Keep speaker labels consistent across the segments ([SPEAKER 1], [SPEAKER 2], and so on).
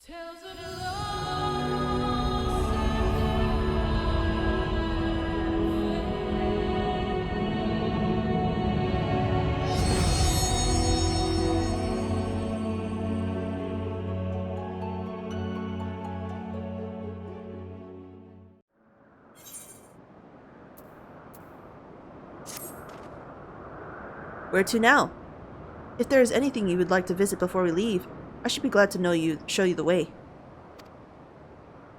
[SPEAKER 1] Where to now? If there is anything you would like to visit before we leave, I should be glad to show you the way.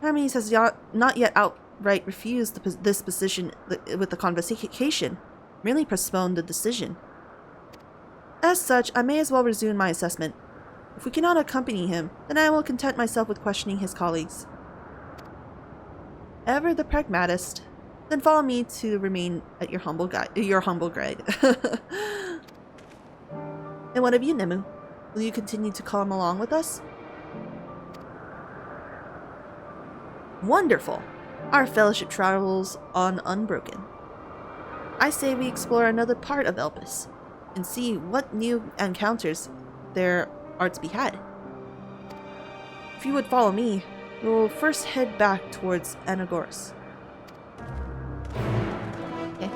[SPEAKER 1] Hermes has not yet outright refused this position with the convocation, merely postponed the decision. As such, I may as well resume my assessment. If we cannot accompany him, then I will content myself with questioning his colleagues. Ever the pragmatist, then follow me to remain at your humble guide. And what of you, Nemu? Will you continue to come along with us? Wonderful! Our fellowship travels on unbroken. I say we explore another part of Elpis, and see what new encounters there are to be had. If you would follow me, we will first head back towards Anagoras. Okay.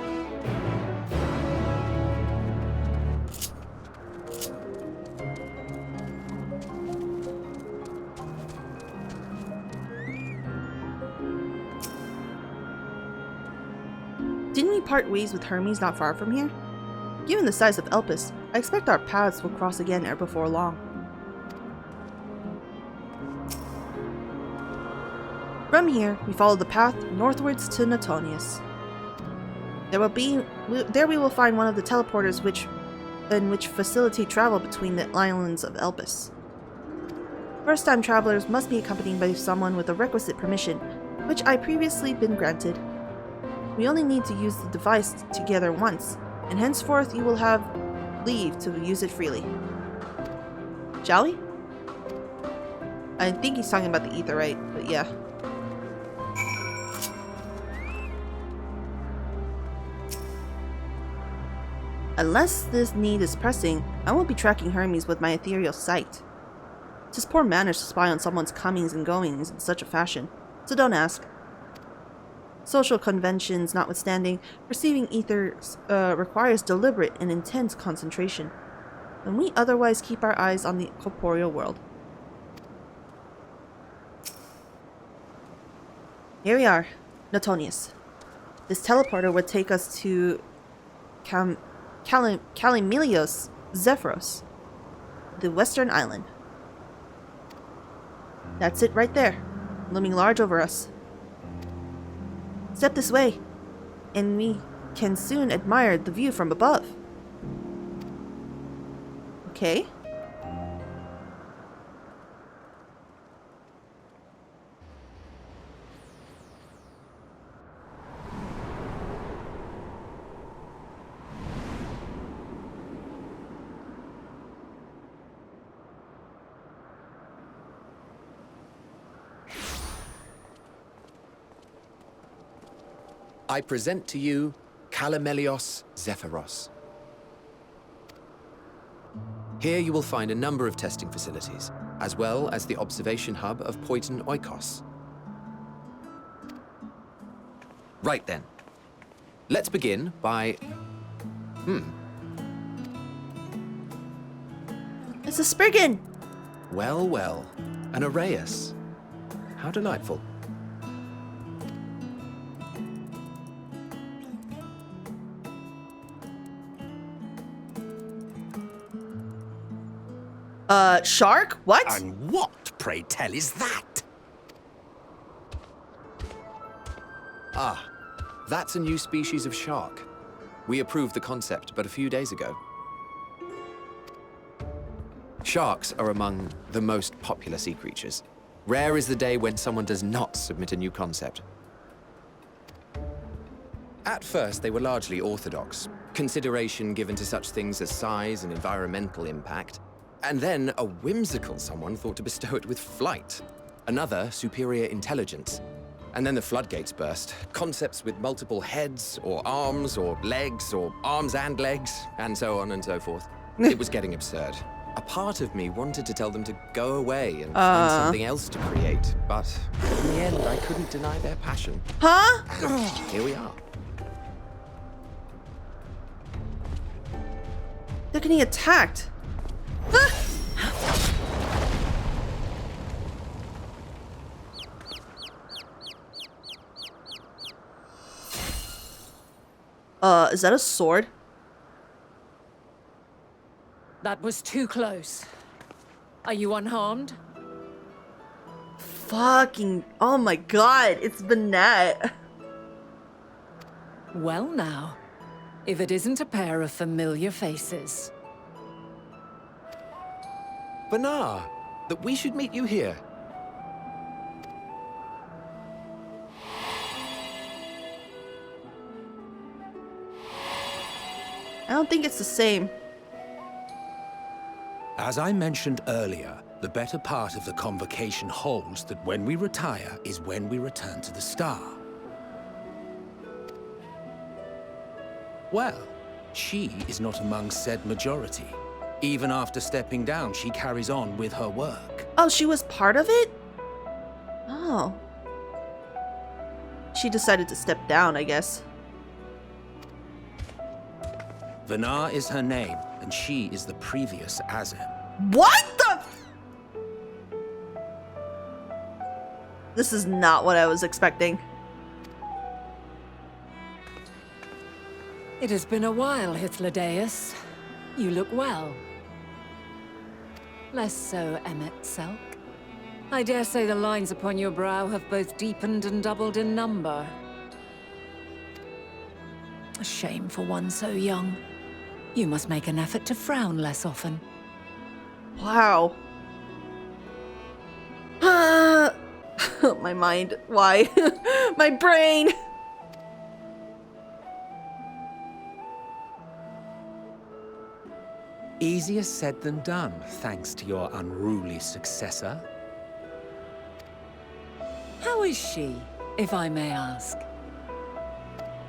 [SPEAKER 1] Didn't we part ways with Hermes not far from here? Given the size of Elpis, I expect our paths will cross again ere before long. From here, we follow the path northwards to Natonius. There we will find one of the teleporters which facilitate travel between the islands of Elpis. First-time travelers must be accompanied by someone with the requisite permission, which I previously been granted. We only need to use the device together once, and henceforth you will have leave to use it freely. Shall we? I think he's talking about the Aetheryte, but yeah. Unless this need is pressing, I won't be tracking Hermes with my ethereal sight. 'Tis poor manners to spy on someone's comings and goings in such a fashion, so don't ask. Social conventions notwithstanding, perceiving ethers requires deliberate and intense concentration, and we otherwise keep our eyes on the corporeal world. Here we are, Natonius. This teleporter would take us to Kalimelios Zephyros, the western island. That's it right there, looming large over us. Step this way, and we can soon admire the view from above. Okay.
[SPEAKER 2] I present to you Kalimelios Zephyros. Here you will find a number of testing facilities, as well as the observation hub of Poiton Oikos. Right then. Let's begin by...
[SPEAKER 1] It's a Spriggan!
[SPEAKER 2] Well, well. An Arrayus. How delightful.
[SPEAKER 1] Shark? What?
[SPEAKER 3] And what, pray tell, is that?
[SPEAKER 2] Ah, that's a new species of shark. We approved the concept but a few days ago. Sharks are among the most popular sea creatures. Rare is the day when someone does not submit a new concept. At first, they were largely orthodox, consideration given to such things as size and environmental impact. And then a whimsical someone thought to bestow it with flight, another superior intelligence. And then the floodgates burst. Concepts with multiple heads, or arms and legs, and so on and so forth. It was getting absurd. A part of me wanted to tell them to go away and find something else to create, but in the end, I couldn't deny their passion.
[SPEAKER 1] Huh?
[SPEAKER 2] And here we are.
[SPEAKER 1] They're getting attacked. Ah! Is that a sword?
[SPEAKER 4] That was too close. Are you unharmed?
[SPEAKER 1] Fucking, oh my god, it's Banette.
[SPEAKER 4] Well now, if it isn't a pair of familiar faces.
[SPEAKER 2] Banar, that we should meet you here.
[SPEAKER 1] I don't think it's the same.
[SPEAKER 3] As I mentioned earlier, the better part of the convocation holds that when we retire is when we return to the star. Well, she is not among said majority. Even after stepping down, she carries on with her work.
[SPEAKER 1] Oh, she was part of it? Oh. She decided to step down, I guess.
[SPEAKER 3] Vanar is her name, and she is the previous Azem.
[SPEAKER 1] What the? This is not what I was expecting.
[SPEAKER 4] It has been a while, Hythlodaeus. You look well. Less so, emet-selch. I dare say the lines upon your brow have both deepened and doubled in number. A shame for one so young. You must make an effort to frown less often.
[SPEAKER 1] Wow. My mind. Why? My brain.
[SPEAKER 3] Easier said than done, thanks to your unruly successor.
[SPEAKER 4] How is she, if I may ask?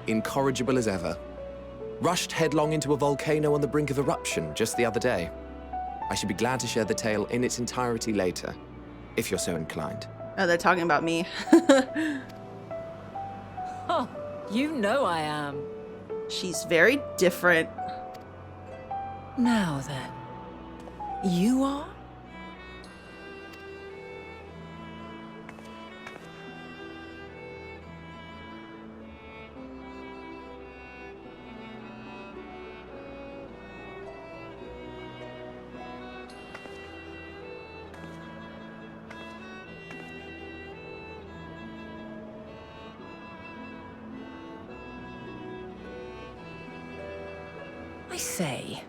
[SPEAKER 2] Incorrigible as ever. Rushed headlong into a volcano on the brink of eruption just the other day. I should be glad to share the tale in its entirety later, if you're so inclined.
[SPEAKER 1] Oh, they're talking about me.
[SPEAKER 4] Oh, you know I am.
[SPEAKER 1] She's very different.
[SPEAKER 4] Now then, you are? I say,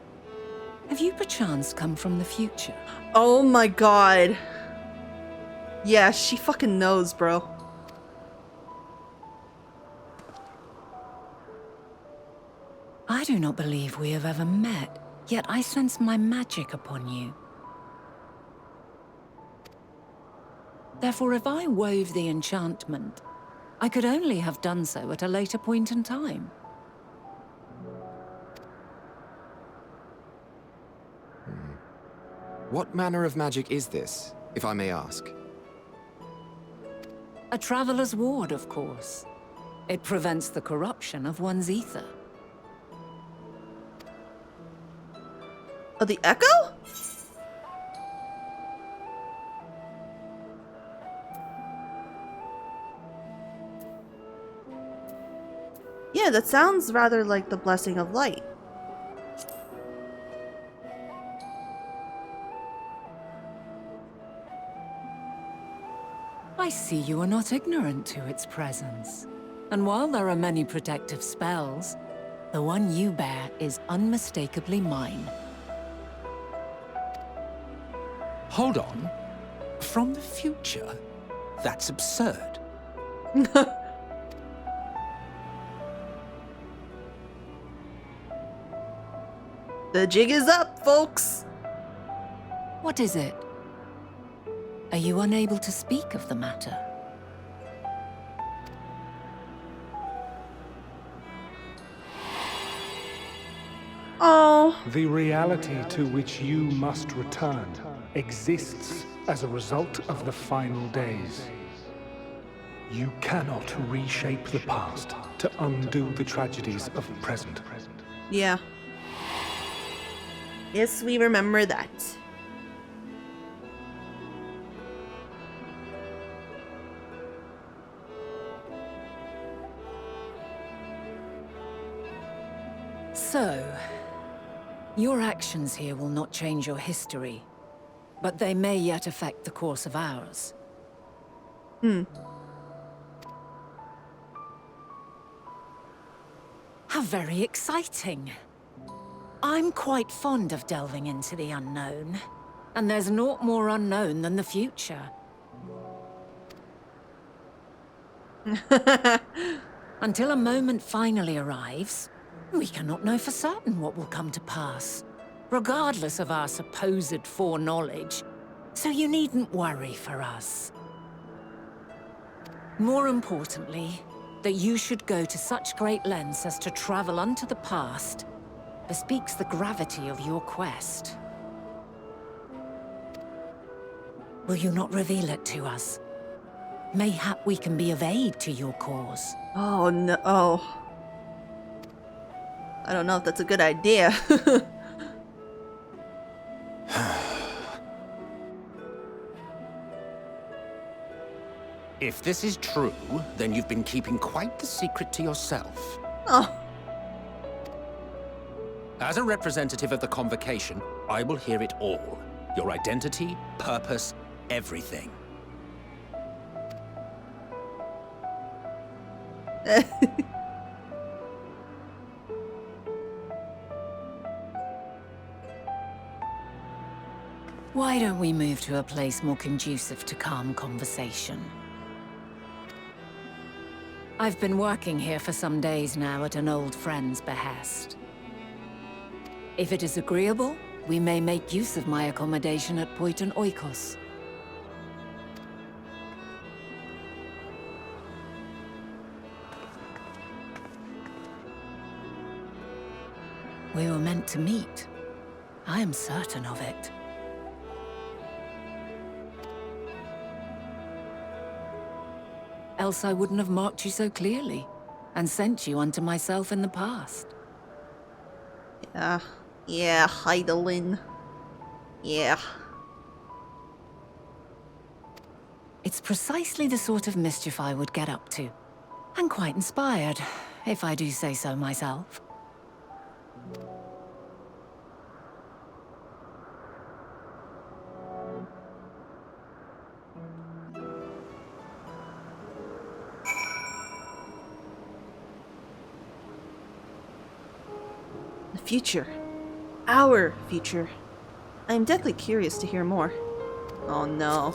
[SPEAKER 4] have you perchance come from the future?
[SPEAKER 1] Oh my god. Yeah, she fucking knows, bro.
[SPEAKER 4] I do not believe we have ever met, yet I sense my magic upon you. Therefore, if I wove the enchantment, I could only have done so at a later point in time.
[SPEAKER 2] What manner of magic is this, if I may ask?
[SPEAKER 4] A traveler's ward, of course. It prevents the corruption of one's ether.
[SPEAKER 1] Oh, the echo? Yeah, that sounds rather like the blessing of light.
[SPEAKER 4] I see you are not ignorant to its presence. And while there are many protective spells, the one you bear is unmistakably mine.
[SPEAKER 3] Hold on. From the future? That's absurd.
[SPEAKER 1] The jig is up, folks.
[SPEAKER 4] What is it? Are you unable to speak of the matter?
[SPEAKER 1] Oh. no.
[SPEAKER 5] The reality to which you must return exists as a result of the final days. You cannot reshape the past to undo the tragedies of the present.
[SPEAKER 1] Yeah. Yes, we remember that.
[SPEAKER 4] So, your actions here will not change your history, but they may yet affect the course of ours. How very exciting. I'm quite fond of delving into the unknown, and there's naught more unknown than the future. Until a moment finally arrives, we cannot know for certain what will come to pass, regardless of our supposed foreknowledge, so you needn't worry for us. More importantly, that you should go to such great lengths as to travel unto the past bespeaks the gravity of your quest. Will you not reveal it to us? Mayhap we can be of aid to your cause.
[SPEAKER 1] Oh no. Oh. I don't know if that's a good idea.
[SPEAKER 3] If this is true, then you've been keeping quite the secret to yourself.
[SPEAKER 1] Oh.
[SPEAKER 3] As a representative of the Convocation, I will hear it all. Your identity, purpose, everything.
[SPEAKER 4] Why don't we move to a place more conducive to calm conversation? I've been working here for some days now at an old friend's behest. If it is agreeable, we may make use of my accommodation at Poiton Oikos. We were meant to meet. I am certain of it. Else I wouldn't have marked you so clearly, and sent you unto myself in the past.
[SPEAKER 1] Yeah, Heidelin. Yeah.
[SPEAKER 4] It's precisely the sort of mischief I would get up to. And quite inspired, if I do say so myself.
[SPEAKER 1] The future. Our future. I am deathly curious to hear more. Oh no.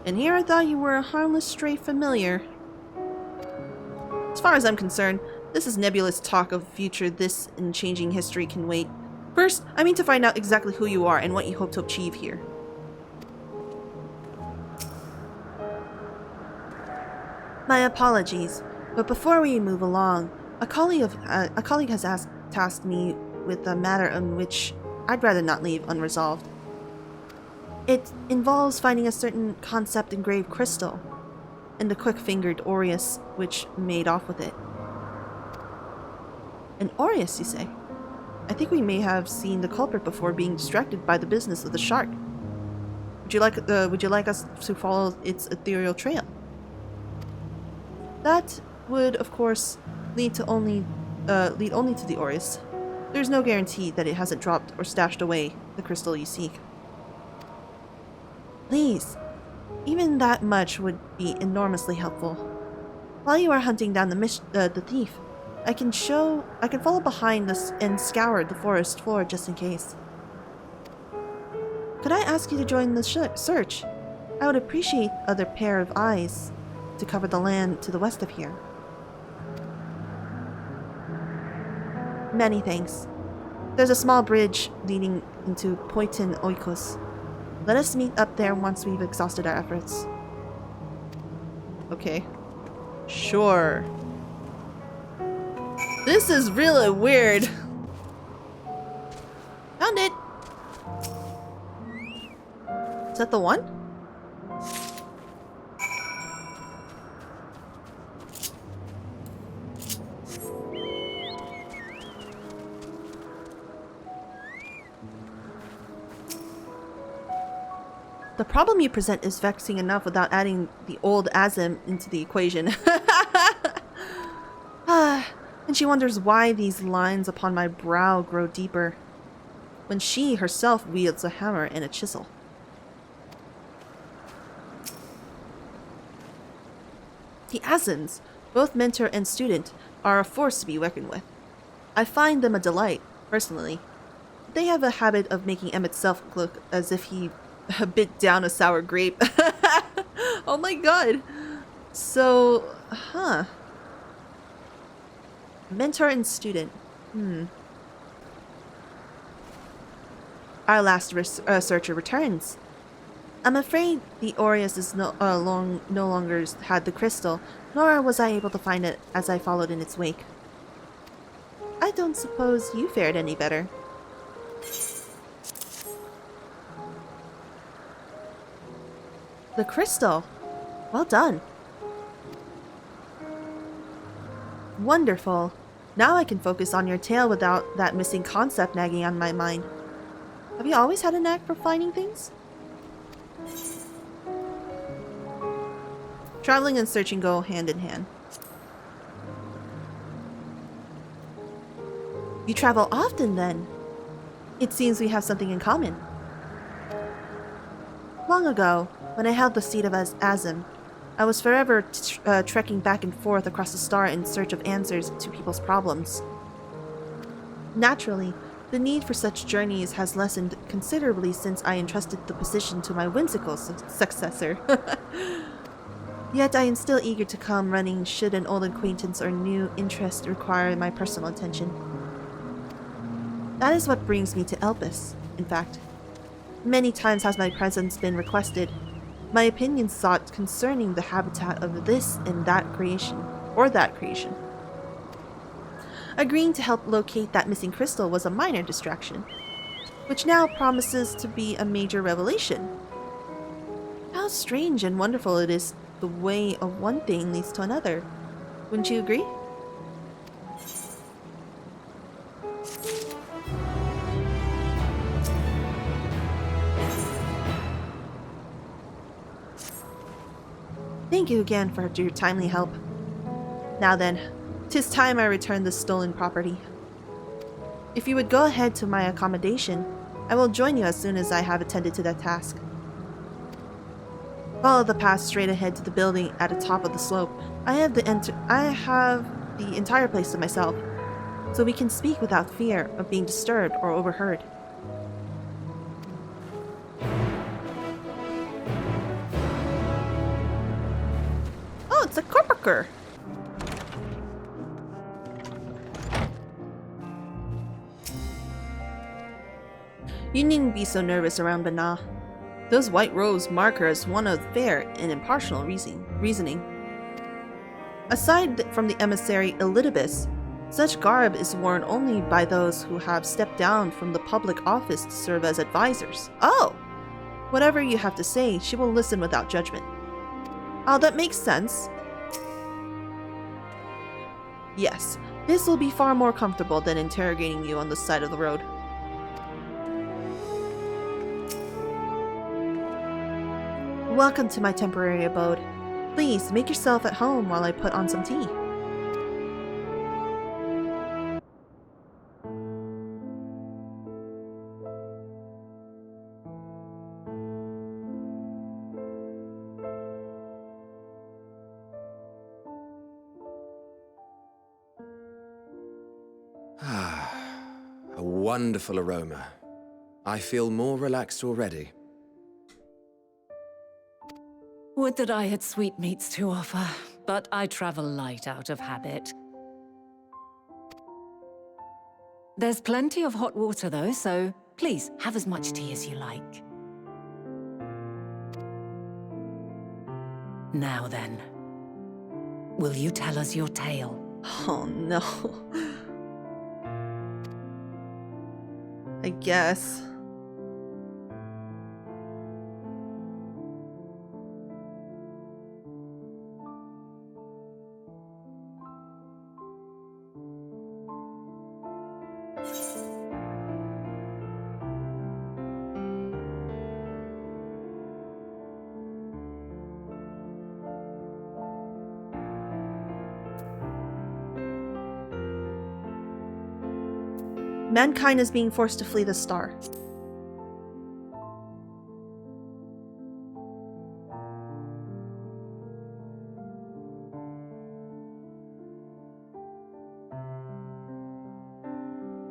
[SPEAKER 1] And here I thought you were a harmless stray familiar. As far as I'm concerned, this is nebulous talk of future. This and changing history can wait. First, I mean to find out exactly who you are and what you hope to achieve here. My apologies, but before we move along, a colleague has tasked me with a matter on which I'd rather not leave unresolved. It involves finding a certain concept engraved crystal, and the quick-fingered Aureus which made off with it. An Aureus, you say? I think we may have seen the culprit before being distracted by the business of the shark. Would you like us to follow its ethereal trail? That would, of course, lead only to the Aureus. There's no guarantee that it hasn't dropped or stashed away the crystal you seek. Please, even that much would be enormously helpful. While you are hunting down the thief, I can follow behind us and scour the forest floor just in case. Could I ask you to join the search? I would appreciate other pair of eyes to cover the land to the west of here. Many thanks. There's a small bridge leading into Poiton Oikos. Let us meet up there once we've exhausted our efforts. Okay. Sure. This is really weird. Found it. Is that the one? The problem you present is vexing enough without adding the old Azim into the equation. And she wonders why these lines upon my brow grow deeper, when she herself wields a hammer and a chisel. The Azims, both mentor and student, are a force to be reckoned with. I find them a delight, personally. They have a habit of making emet-selch look as if he bit down a sour grape. Oh my god. So, mentor and student. Our last researcher returns. I'm afraid the Aureus is no longer had the crystal, nor was I able to find it as I followed in its wake. I don't suppose you fared any better. The crystal. Well done. Wonderful. Now I can focus on your tale without that missing concept nagging on my mind. Have you always had a knack for finding things? Traveling and searching go hand in hand. You travel often, then? It seems we have something in common. Long ago, when I held the seat of Azim, I was forever trekking back and forth across the star in search of answers to people's problems. Naturally, the need for such journeys has lessened considerably since I entrusted the position to my whimsical successor. Yet I am still eager to come running should an old acquaintance or new interest require my personal attention. That is what brings me to Elpis, in fact. Many times has my presence been requested, my opinions sought concerning the habitat of this and that creation, or that creation. Agreeing to help locate that missing crystal was a minor distraction, which now promises to be a major revelation. How strange and wonderful it is the way of one thing leads to another. Wouldn't you agree? Thank you again for your timely help. Now then, 'tis time I return the stolen property. If you would go ahead to my accommodation, I will join you as soon as I have attended to that task. Follow the path straight ahead to the building at the top of the slope. I have the entire place to myself, so we can speak without fear of being disturbed or overheard. Oh, it's a Corporker! You needn't be so nervous around Bana. Those white robes mark her as one of fair and impartial reasoning. Aside from the emissary Elidibus, such garb is worn only by those who have stepped down from the public office to serve as advisors. Oh! Whatever you have to say, she will listen without judgment. Oh, that makes sense. Yes, this will be far more comfortable than interrogating you on the side of the road. Welcome to my temporary abode. Please, make yourself at home while I put on some tea.
[SPEAKER 2] A wonderful aroma. I feel more relaxed already.
[SPEAKER 4] Would that I had sweetmeats to offer, but I travel light out of habit. There's plenty of hot water though, so please have as much tea as you like. Now then, will you tell us your tale?
[SPEAKER 1] Oh no. I guess. Mankind is being forced to flee the star.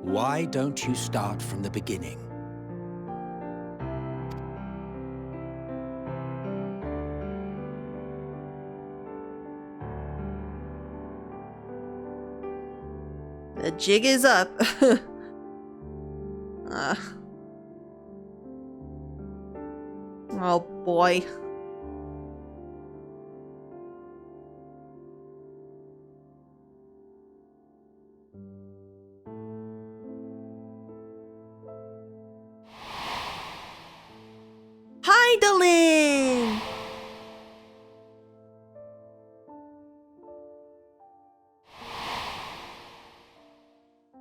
[SPEAKER 3] Why don't you start from the beginning?
[SPEAKER 1] The jig is up. Oh boy. Hydaelyn!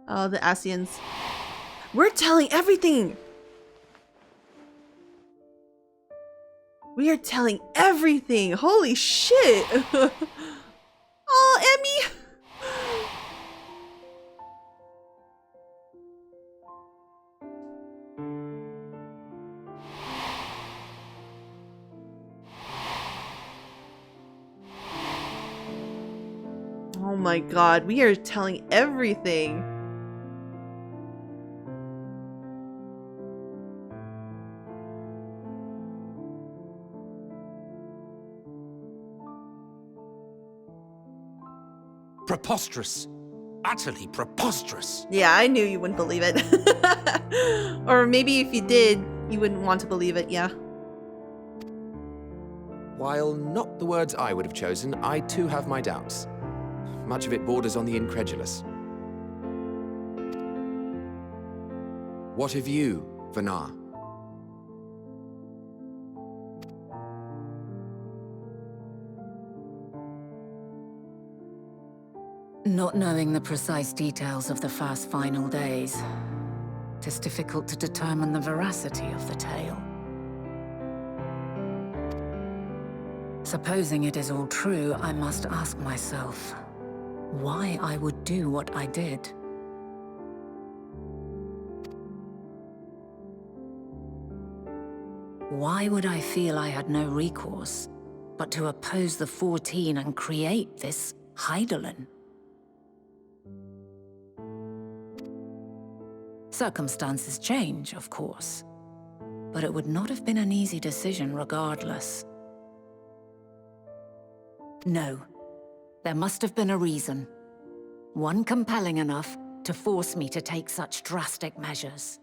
[SPEAKER 1] Oh, the Asians. We're telling everything! We are telling everything! Holy shit! Oh, Emmy! Oh my god, we are telling everything.
[SPEAKER 3] Preposterous. Utterly preposterous.
[SPEAKER 1] Yeah, I knew you wouldn't believe it. Or maybe if you did, you wouldn't want to believe it, yeah.
[SPEAKER 2] While not the words I would have chosen, I too have my doubts. Much of it borders on the incredulous. What of you, Vanar?
[SPEAKER 4] Not knowing the precise details of the first final days, it is difficult to determine the veracity of the tale. Supposing it is all true, I must ask myself why I would do what I did. Why would I feel I had no recourse but to oppose the 14 and create this Hydaelyn? Circumstances change, of course, but it would not have been an easy decision regardless. No, there must have been a reason. One compelling enough to force me to take such drastic measures.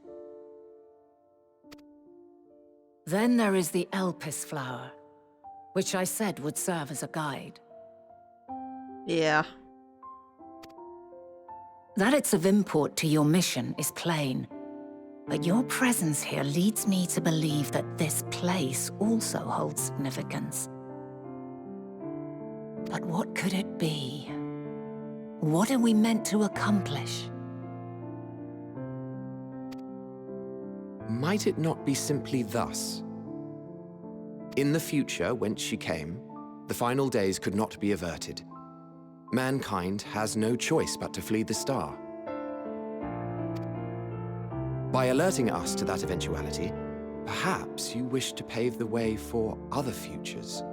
[SPEAKER 4] Then there is the Elpis flower, which I said would serve as a guide.
[SPEAKER 1] Yeah.
[SPEAKER 4] That it's of import to your mission is plain, but your presence here leads me to believe that this place also holds significance. But what could it be? What are we meant to accomplish?
[SPEAKER 2] Might it not be simply thus? In the future, whence she came, the final days could not be averted. Mankind has no choice but to flee the star. By alerting us to that eventuality, perhaps you wish to pave the way for other futures.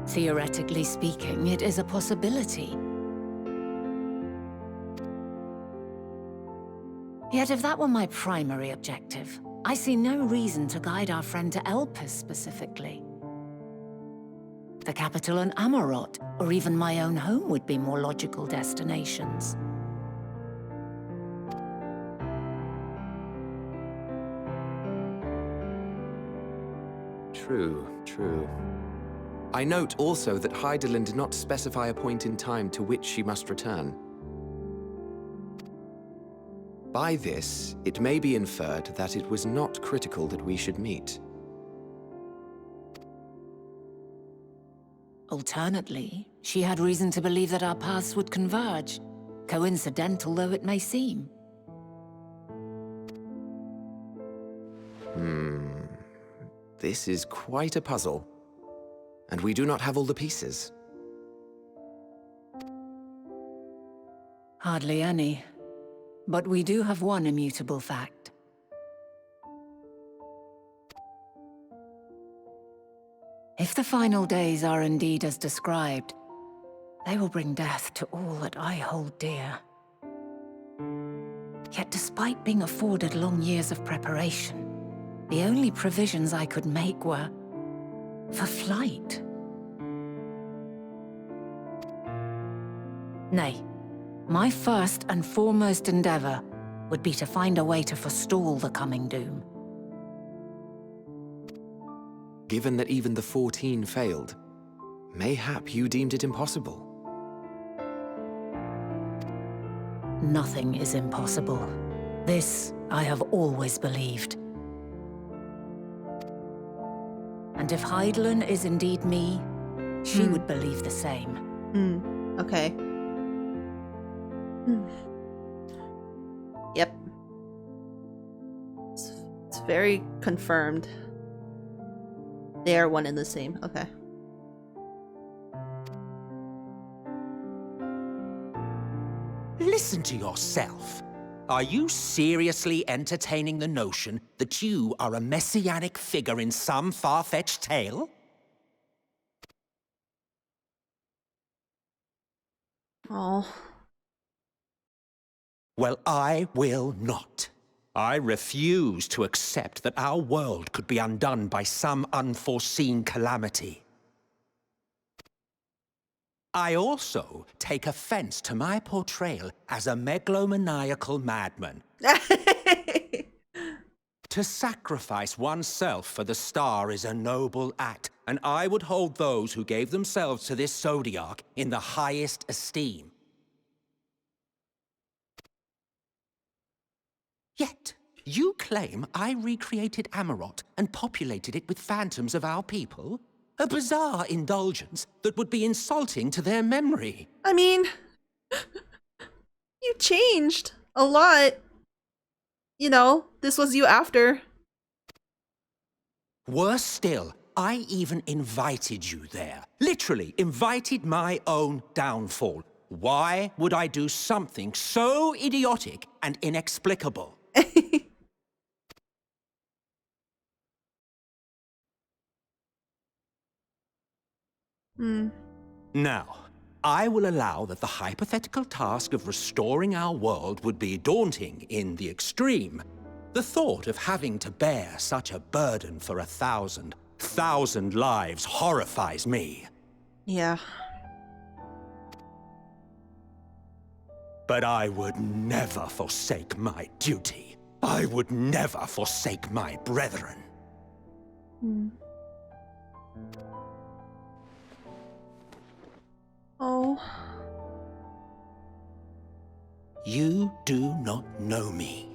[SPEAKER 4] Theoretically speaking, it is a possibility. Yet if that were my primary objective, I see no reason to guide our friend to Elpis specifically. The capital and Amarot, or even my own home would be more logical destinations.
[SPEAKER 2] True, true. I note also that Hydaelyn did not specify a point in time to which she must return. By this, it may be inferred that it was not critical that we should meet.
[SPEAKER 4] Alternately, she had reason to believe that our paths would converge, coincidental though it may seem.
[SPEAKER 2] This is quite a puzzle, and we do not have all the pieces.
[SPEAKER 4] Hardly any. But we do have one immutable fact. If the final days are indeed as described, they will bring death to all that I hold dear. Yet despite being afforded long years of preparation, the only provisions I could make were for flight. Nay, my first and foremost endeavor would be to find a way to forestall the coming doom.
[SPEAKER 2] Given that even the 14 failed, mayhap you deemed it impossible.
[SPEAKER 4] Nothing is impossible. This I have always believed. And if Hydaelyn is indeed me, she would believe the same.
[SPEAKER 1] Okay. Yep. It's very confirmed. They are one and the same. Okay.
[SPEAKER 3] Listen to yourself. Are you seriously entertaining the notion that you are a messianic figure in some far-fetched tale?
[SPEAKER 1] Oh.
[SPEAKER 3] Well, I will not. I refuse to accept that our world could be undone by some unforeseen calamity. I also take offense to my portrayal as a megalomaniacal madman. To sacrifice oneself for the star is a noble act, and I would hold those who gave themselves to this zodiac in the highest esteem. Yet, you claim I recreated Amarot and populated it with phantoms of our people? A bizarre indulgence that would be insulting to their memory.
[SPEAKER 1] I mean, you changed a lot. You know, this was you after.
[SPEAKER 3] Worse still, I even invited you there. Literally invited my own downfall. Why would I do something so idiotic and inexplicable? Now, I will allow that the hypothetical task of restoring our world would be daunting in the extreme. The thought of having to bear such a burden for 1,000 lives horrifies me.
[SPEAKER 1] Yeah.
[SPEAKER 3] But I would never forsake my duty. I would never forsake my brethren.
[SPEAKER 1] Oh.
[SPEAKER 3] You do not know me.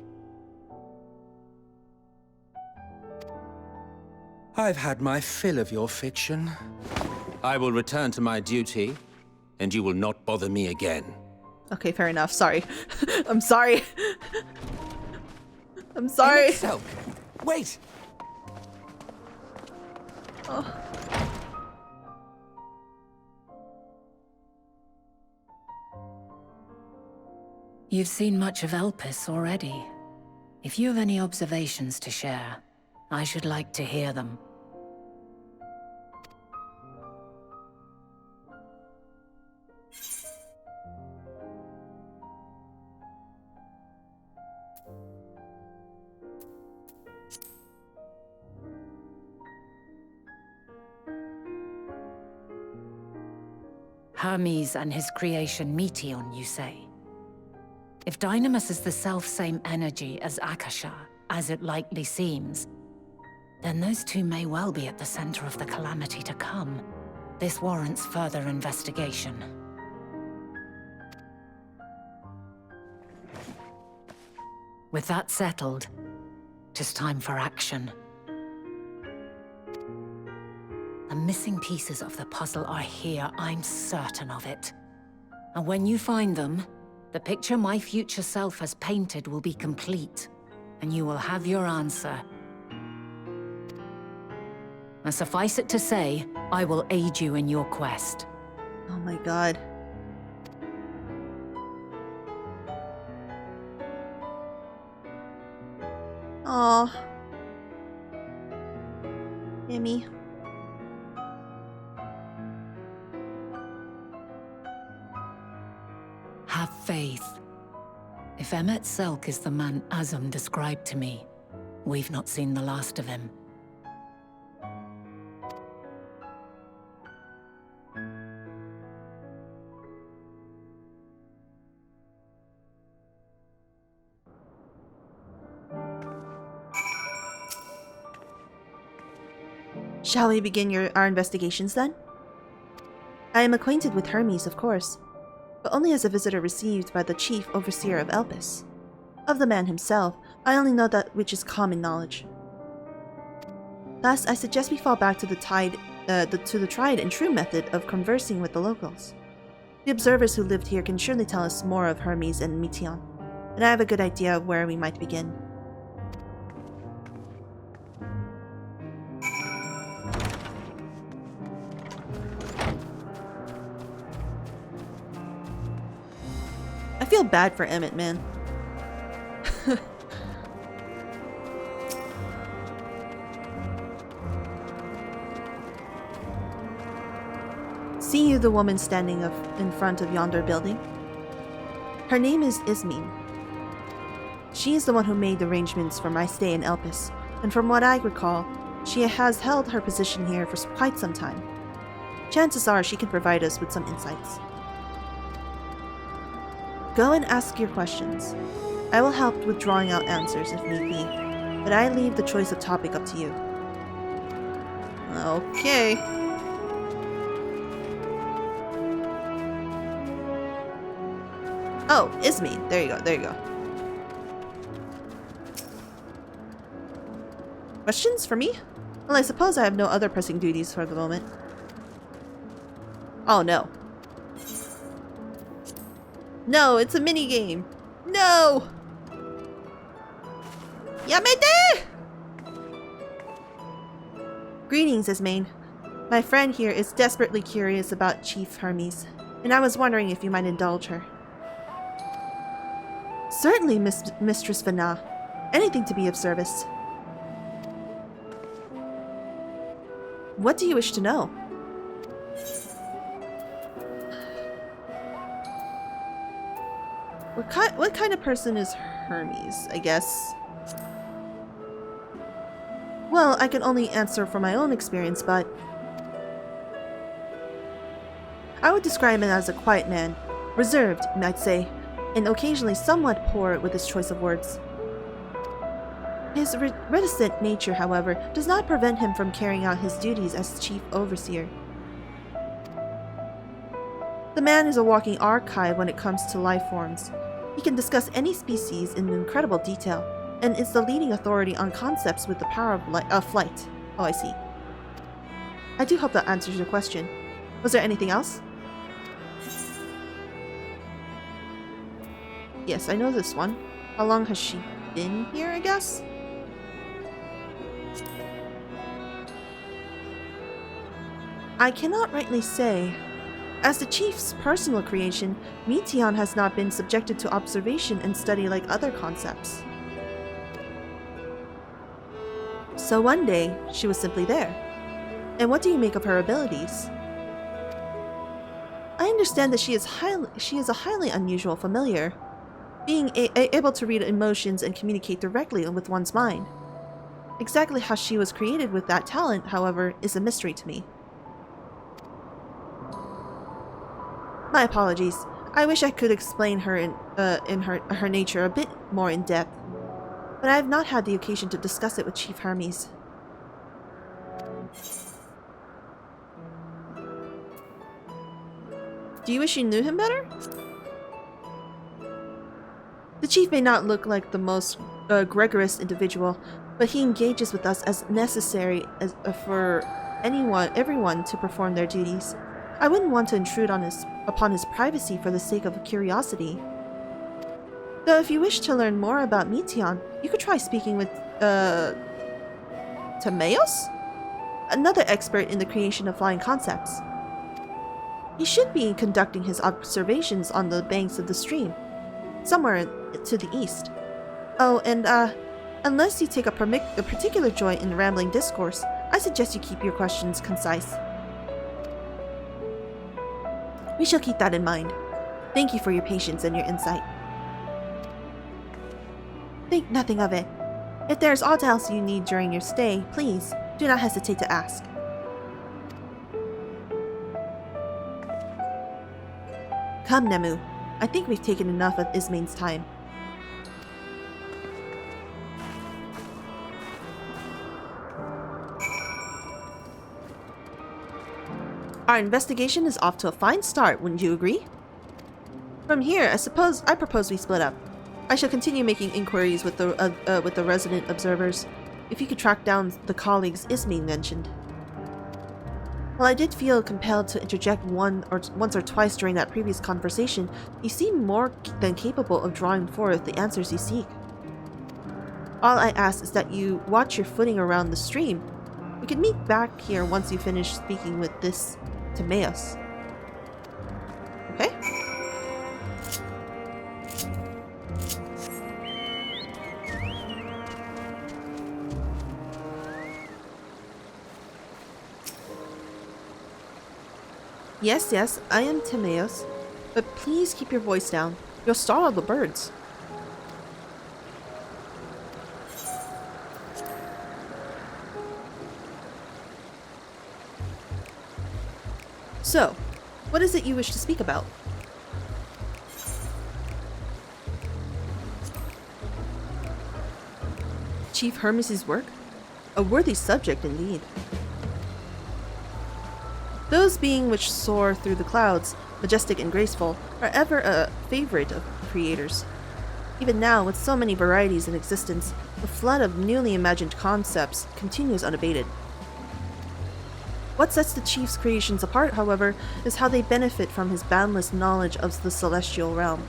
[SPEAKER 3] I've had my fill of your fiction. I will return to my duty, and you will not bother me again.
[SPEAKER 1] Okay, fair enough. Sorry. I'm sorry. I'm sorry.
[SPEAKER 3] Emet-selch, wait!
[SPEAKER 1] Oh.
[SPEAKER 4] You've seen much of Elpis already. If you have any observations to share, I should like to hear them. Hermes and his creation Meteon, you say? If Dynamis is the self-same energy as Akasha, as it likely seems, then those two may well be at the center of the calamity to come. This warrants further investigation. With that settled, it is time for action. The missing pieces of the puzzle are here, I'm certain of it. And when you find them, the picture my future self has painted will be complete, and you will have your answer. And suffice it to say, I will aid you in your quest.
[SPEAKER 1] Oh my god. Aw. Emmy.
[SPEAKER 4] Have faith. If emet-selch is the man Azam described to me, we've not seen the last of him.
[SPEAKER 1] Shall we begin our investigations then? I am acquainted with Hermes, of course, but only as a visitor received by the chief overseer of Elpis. Of the man himself, I only know that which is common knowledge. Thus, I suggest we fall back to the tried and true method of conversing with the locals. The observers who lived here can surely tell us more of Hermes and Meteion, and I have a good idea of where we might begin. I feel bad for Emmett, man. See you the woman standing in front of yonder building? Her name is Ismene. She is the one who made arrangements for my stay in Elpis, and from what I recall, she has held her position here for quite some time. Chances are she can provide us with some insights. Go and ask your questions. I will help with drawing out answers if need be, but I leave the choice of topic up to you. Okay. Oh, Ismene. There you go, there you go. Questions for me? Well, I suppose I have no other pressing duties for the moment. Oh, no. No, it's a minigame. No! Yamete! Greetings, Ismene. My friend here is desperately curious about Chief Hermes, and I was wondering if you might indulge her. Certainly, Mistress Vana. Anything to be of service. What do you wish to know? What kind of person is Hermes, I guess? Well, I can only answer from my own experience, but I would describe him as a quiet man, reserved, you might say, and occasionally somewhat poor with his choice of words. His reticent nature, however, does not prevent him from carrying out his duties as chief overseer. The man is a walking archive when it comes to life forms. He can discuss any species in incredible detail, and is the leading authority on concepts with the power of flight. Oh, I see. I do hope that answers your question. Was there anything else? Yes, I know this one. How long has she been here, I guess? I cannot rightly say. As the chief's personal creation, Meteion has not been subjected to observation and study like other concepts. So one day, she was simply there. And what do you make of her abilities? I understand that she is a highly unusual familiar, being able to read emotions and communicate directly with one's mind. Exactly how she was created with that talent, however, is a mystery to me. My apologies. I wish I could explain her in her nature a bit more in depth, but I have not had the occasion to discuss it with Chief Hermes. Do you wish you knew him better? The chief may not look like the most gregarious individual, but he engages with us as necessary as for everyone to perform their duties. I wouldn't want to intrude upon his privacy for the sake of curiosity. Though if you wish to learn more about Meteion, you could try speaking with Timaeus? Another expert in the creation of flying concepts. He should be conducting his observations on the banks of the stream, somewhere to the east. Oh, and unless you take a particular joy in rambling discourse, I suggest you keep your questions concise. We shall keep that in mind. Thank you for your patience and your insight. Think nothing of it. If there is aught else you need during your stay, please do not hesitate to ask. Come, Nemu. I think we've taken enough of Ismane's time. Our investigation is off to a fine start, wouldn't you agree? From here, I propose we split up. I shall continue making inquiries with the resident observers. If you could track down the colleagues Ismane mentioned. While I did feel compelled to interject once or twice during that previous conversation, you seem more than capable of drawing forth the answers you seek. All I ask is that you watch your footing around the stream. We can meet back here once you finish speaking with this Timaeus. Okay? Yes, I am Timaeus, but please keep your voice down. You'll startle the birds. So, what is it you wish to speak about? Chief Hermes' work? A worthy subject indeed. Those beings which soar through the clouds, majestic and graceful, are ever a favorite of creators. Even now, with so many varieties in existence, the flood of newly imagined concepts continues unabated. What sets the chief's creations apart, however, is how they benefit from his boundless knowledge of the celestial realm.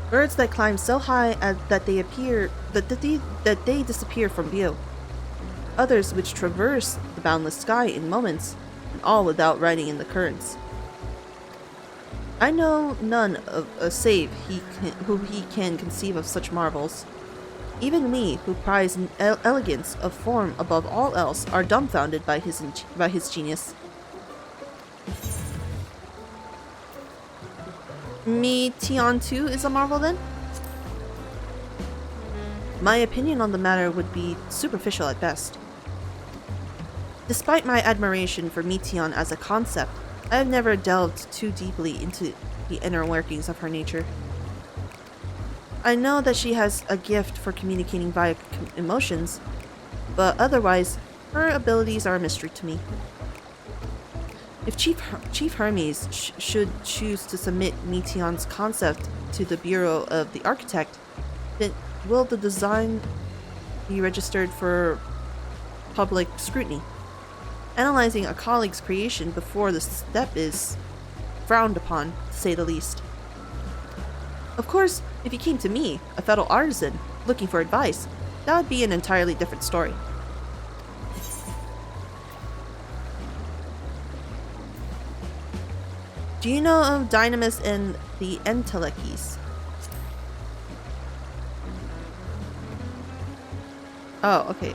[SPEAKER 1] Birds that climb so high that they disappear from view. Others which traverse the boundless sky in moments, and all without riding in the currents. I know none save who he can conceive of such marvels. Even we, who prize elegance of form above all else, are dumbfounded by his genius. Meteion too is a marvel, then? My opinion on the matter would be superficial at best. Despite my admiration for Meteion as a concept, I have never delved too deeply into the inner workings of her nature. I know that she has a gift for communicating via emotions, but otherwise, her abilities are a mystery to me. If Chief Hermes should choose to submit Meteion's concept to the Bureau of the Architect, then will the design be registered for public scrutiny? Analyzing a colleague's creation before the step is frowned upon, to say the least. Of course, if he came to me, a fellow artisan, looking for advice, that would be an entirely different story. Do you know of Dynamis and the Entelechies? Oh, okay.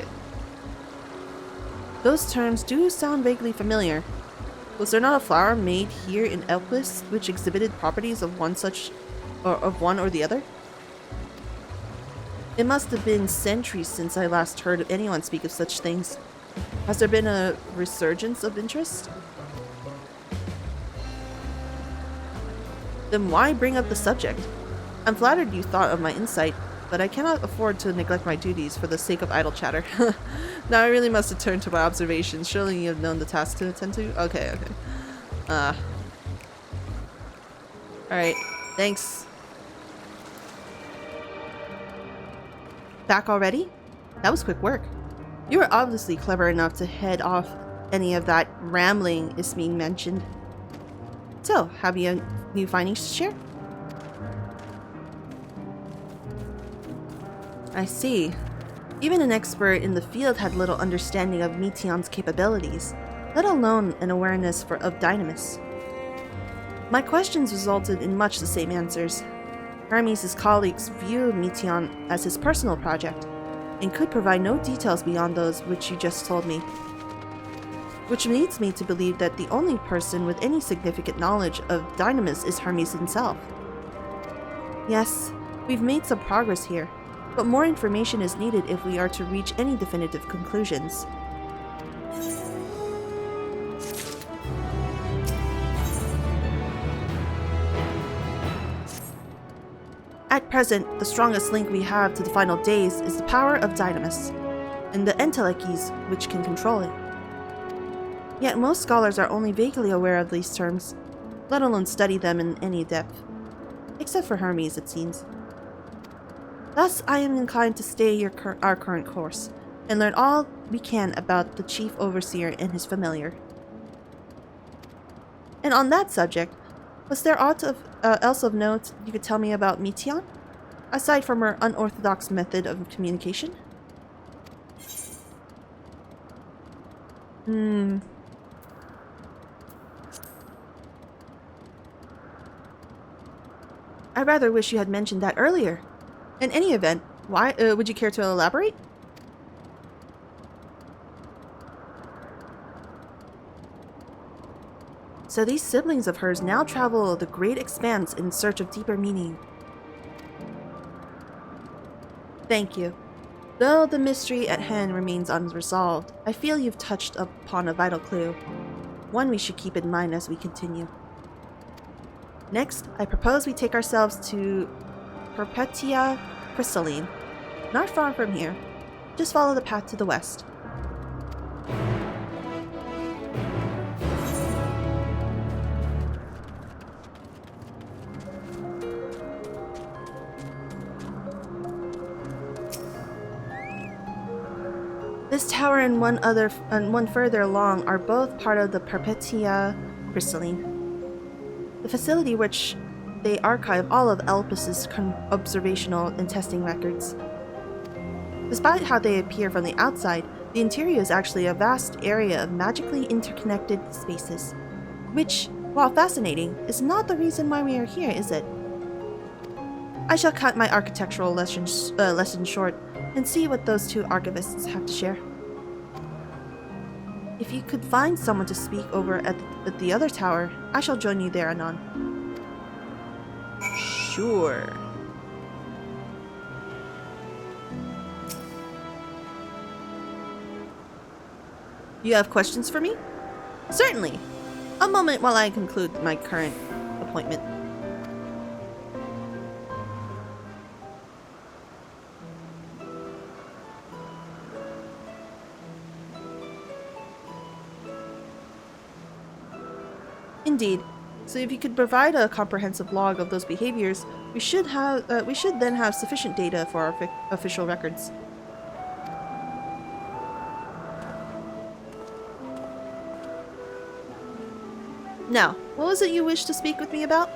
[SPEAKER 1] Those terms do sound vaguely familiar. Was there not a flower made here in Elpis which exhibited properties of one or the other? It must have been centuries since I last heard of anyone speak of such things. Has there been a resurgence of interest? Then why bring up the subject? I'm flattered you thought of my insight, but I cannot afford to neglect my duties for the sake of idle chatter. Now I really must return to my observations. Surely you have known the task to attend to? Okay. Alright, thanks. Back already? That was quick work. You were obviously clever enough to head off any of that rambling Ismene mentioned. So, have you new findings to share? I see. Even an expert in the field had little understanding of Meteion's capabilities, let alone an awareness of Dynamis. My questions resulted in much the same answers. Hermes' colleagues view Meteion as his personal project, and could provide no details beyond those which you just told me. Which leads me to believe that the only person with any significant knowledge of Dynamis is Hermes himself. Yes, we've made some progress here, but more information is needed if we are to reach any definitive conclusions. At present, the strongest link we have to the final days is the power of Dynamis, and the entelechies which can control it. Yet most scholars are only vaguely aware of these terms, let alone study them in any depth. Except for Hermes, it seems. Thus, I am inclined to stay our current course, and learn all we can about the Chief Overseer and his familiar. And on that subject, was there aught else of note you could tell me about Meteion, aside from her unorthodox method of communication? I rather wish you had mentioned that earlier. In any event, why would you care to elaborate? So these siblings of hers now travel the great expanse in search of deeper meaning. Thank you. Though the mystery at hand remains unresolved, I feel you've touched upon a vital clue, one we should keep in mind as we continue. Next, I propose we take ourselves to Perpetua Crystalline, not far from here. Just follow the path to the west. This tower and one further along are both part of the Perpetua Crystalline, the facility which they archive all of Elpis's observational and testing records. Despite how they appear from the outside, the interior is actually a vast area of magically interconnected spaces, which, while fascinating, is not the reason why we are here, is it? I shall cut my architectural lesson short and see what those two archivists have to share. If you could find someone to speak over at the other tower, I shall join you there anon. Sure. You have questions for me? Certainly. A moment while I conclude my current appointment. Indeed. So if you could provide a comprehensive log of those behaviors, we should then have sufficient data for our official records. Now, what was it you wished to speak with me about?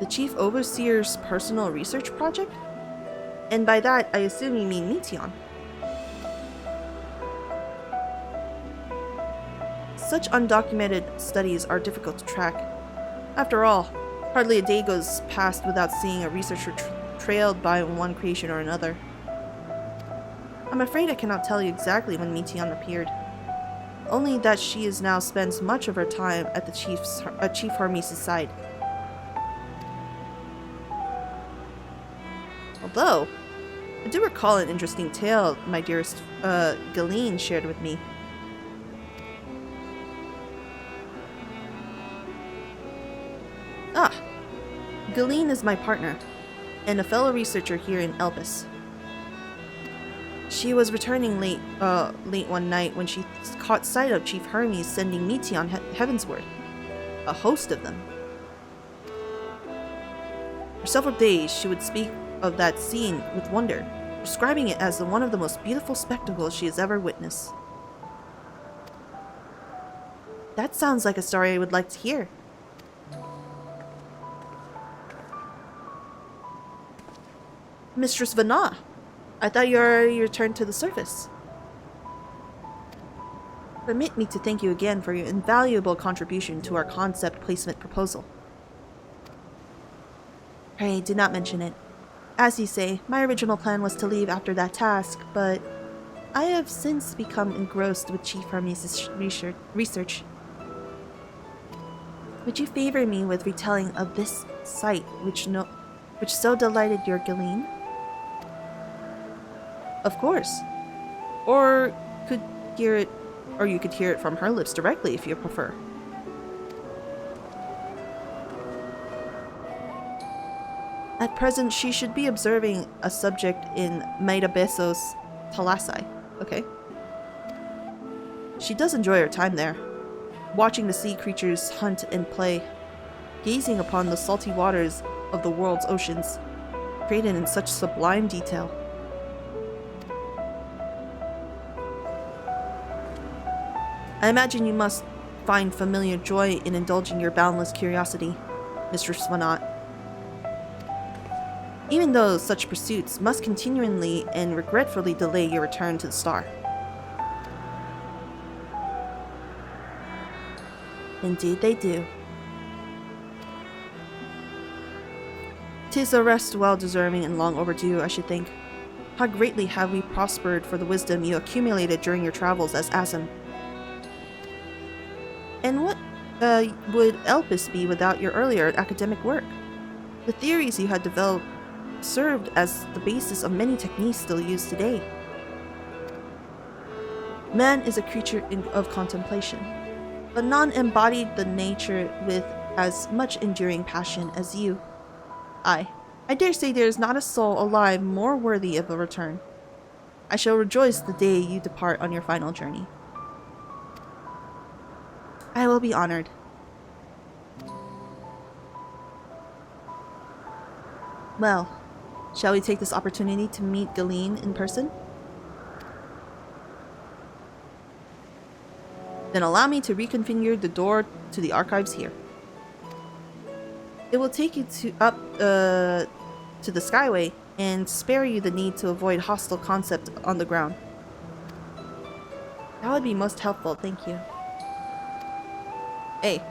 [SPEAKER 1] The Chief Overseer's personal research project? And by that, I assume you mean Meteion. Such undocumented studies are difficult to track. After all, hardly a day goes past without seeing a researcher trailed by one creation or another. I'm afraid I cannot tell you exactly when Meteion appeared. Only that she is now spends much of her time at the Chief Hermes' side. Although, I do recall an interesting tale my dearest Galeen shared with me. Ah, Galeen is my partner, and a fellow researcher here in Elpis. She was returning late one night when she caught sight of Chief Hermes sending Meaty on heavensward. A host of them. For several days, she would speak of that scene with wonder, describing it as one of the most beautiful spectacles she has ever witnessed. That sounds like a story I would like to hear. Mistress Vanna, I thought you already returned to the surface. Permit me to thank you again for your invaluable contribution to our concept placement proposal. Pray, do not mention it. As you say, my original plan was to leave after that task, but I have since become engrossed with Chief Hermes' research. Would you favor me with retelling of this sight which so delighted your Galeen? Of course. Or you could hear it from her lips directly if you prefer. At present, she should be observing a subject in Emet-selch Thalassi. Okay. She does enjoy her time there, watching the sea creatures hunt and play, gazing upon the salty waters of the world's oceans, created in such sublime detail. I imagine you must find familiar joy in indulging your boundless curiosity, Mistress Vanna. Even though such pursuits must continually and regretfully delay your return to the star. Indeed they do. 'Tis a rest well deserving and long overdue, I should think. How greatly have we prospered for the wisdom you accumulated during your travels as Asm. And what would Elpis be without your earlier academic work? The theories you had developed served as the basis of many techniques still used today. Man is a creature of contemplation, but none embodied the nature with as much enduring passion as you. I dare say there is not a soul alive more worthy of a return. I shall rejoice the day you depart on your final journey. I will be honored. Well, shall we take this opportunity to meet Galeen in person? Then allow me to reconfigure the door to the archives here. It will take you up to the Skyway and spare you the need to avoid hostile concept on the ground. That would be most helpful, thank you. Hey.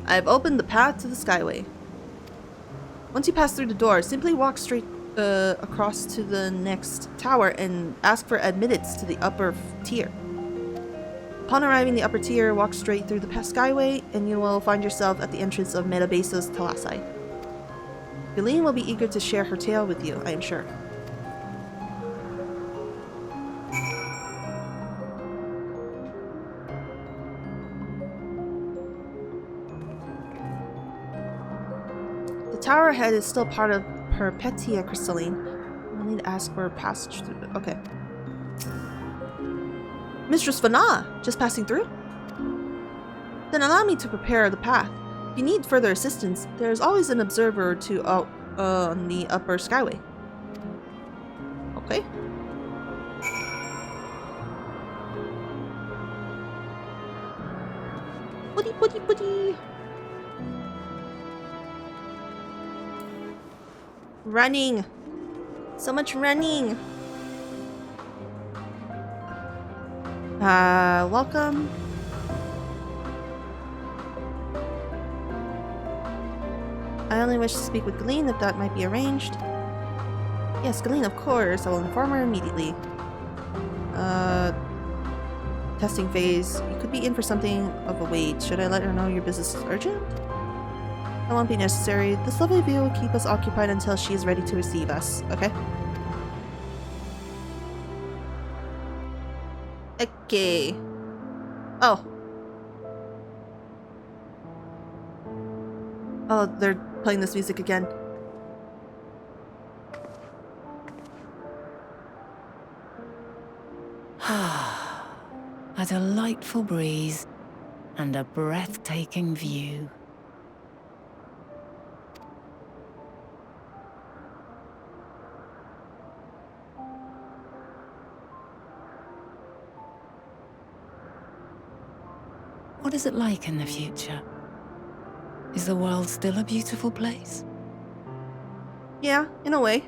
[SPEAKER 1] I have opened the path to the Skyway. Once you pass through the door, simply walk straight across to the next tower and ask for admittance to the upper tier. Upon arriving the upper tier, walk straight through the Skyway and you will find yourself at the entrance of Emet-selch Thalassi. Galeen will be eager to share her tale with you, I am sure. The tower head is still part of Perpetua Crystalline. I'll need to ask for a passage through it. Okay. Mistress Vanna, just passing through? Then allow me to prepare the path. If you need further assistance, there is always an observer or two out on the upper Skyway. Okay. Buddy. Running. So much running. Welcome. I only wish to speak with Galeen if that might be arranged. Yes, Galeen, of course. I will inform her immediately. Testing phase. You could be in for something of a wait. Should I let her know your business is urgent? That won't be necessary. This lovely view will keep us occupied until she is ready to receive us. Okay? Okay. Oh. Oh, they're playing this music again.
[SPEAKER 4] A delightful breeze and a breathtaking view. What is it like in the future? Is the world still a beautiful place?
[SPEAKER 1] Yeah, in a way.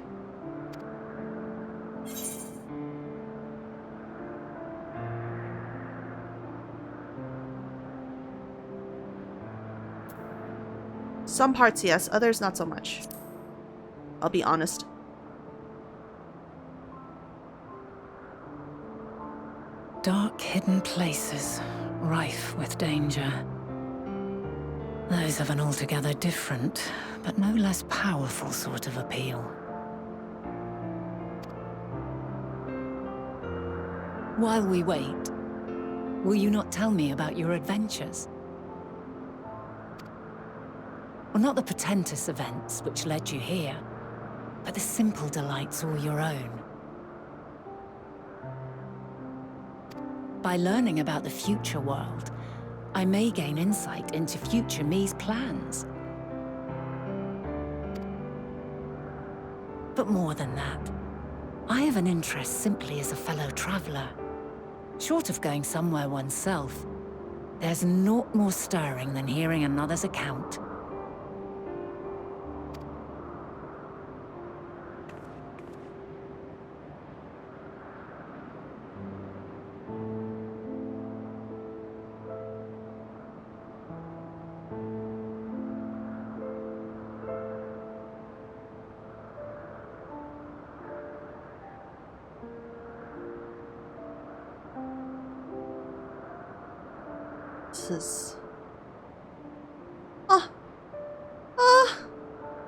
[SPEAKER 1] Some parts, yes. Others, not so much. I'll be honest.
[SPEAKER 4] Dark, hidden places, rife with danger. Those have an altogether different, but no less powerful sort of appeal. While we wait, will you not tell me about your adventures? Well, not the portentous events which led you here, but the simple delights all your own. By learning about the future world, I may gain insight into future me's plans. But more than that, I have an interest simply as a fellow traveler. Short of going somewhere oneself, there's naught more stirring than hearing another's account.